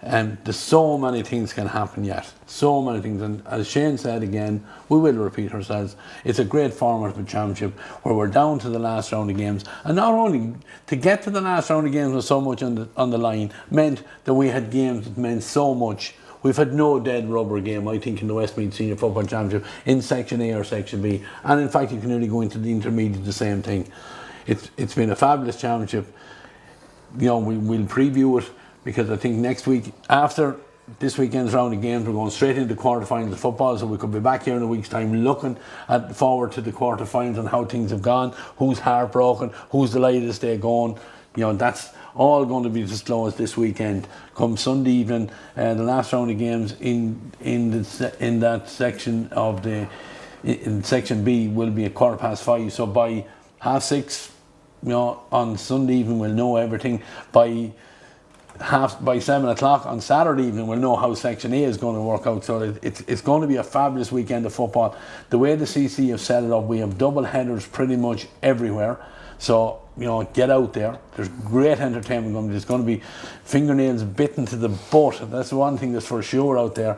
There's so many things can happen yet. So many things. And as Shane said again, we will repeat ourselves. It's a great format of a championship where we're down to the last round of games. And not only to get to the last round of games with so much on the line meant that we had games that meant so much. We've had no dead rubber game, I think, in the Westmeath Senior Football Championship in Section A or Section B. And in fact, you can only go into the intermediate the same thing. It's been a fabulous championship. We'll preview it, because I think next week, after this weekend's round of games, we're going straight into the quarterfinals of football, so we could be back here in a week's time looking forward to the quarterfinals and how things have gone, who's heartbroken, who's delighted to stay going. That's all going to be disclosed this weekend. Come Sunday evening, the last round of games in that section of in Section B will be at 5:15. So by 6:30, on Sunday evening, we'll know everything. By by 7 o'clock on Saturday evening, we'll know how Section A is going to work out. So it's going to be a fabulous weekend of football. The way the CC have set it up, we have double headers pretty much everywhere. So, get out there. There's great entertainment going. There's going to be fingernails bitten to the butt. That's the one thing that's for sure out there.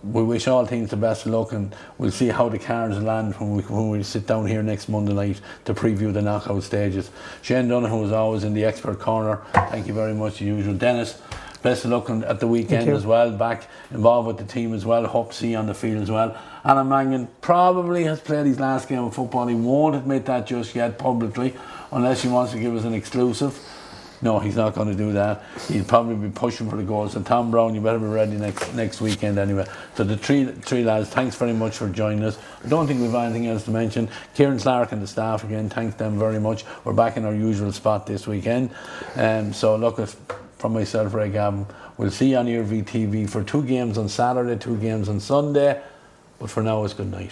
We wish all teams the best of luck, and we'll see how the cards land when we sit down here next Monday night to preview the knockout stages. Shane Donoghue is always in the expert corner. Thank you very much, as usual. Dennis, best of luck at the weekend as well. Back involved with the team as well. Hope to see you on the field as well. Alan Mangan probably has played his last game of football. He won't admit that just yet publicly, unless he wants to give us an exclusive. No, he's not going to do that. He'll probably be pushing for the goals. So Tom Browne, you better be ready next weekend anyway. So the three lads, thanks very much for joining us. I don't think we've anything else to mention. Kieran Clark and the staff again, thanks them very much. We're back in our usual spot this weekend. So look, from myself, Ray Gavin, we'll see you on Iarmhi TV for 2 games on Saturday, 2 games on Sunday. But for now, it's good night.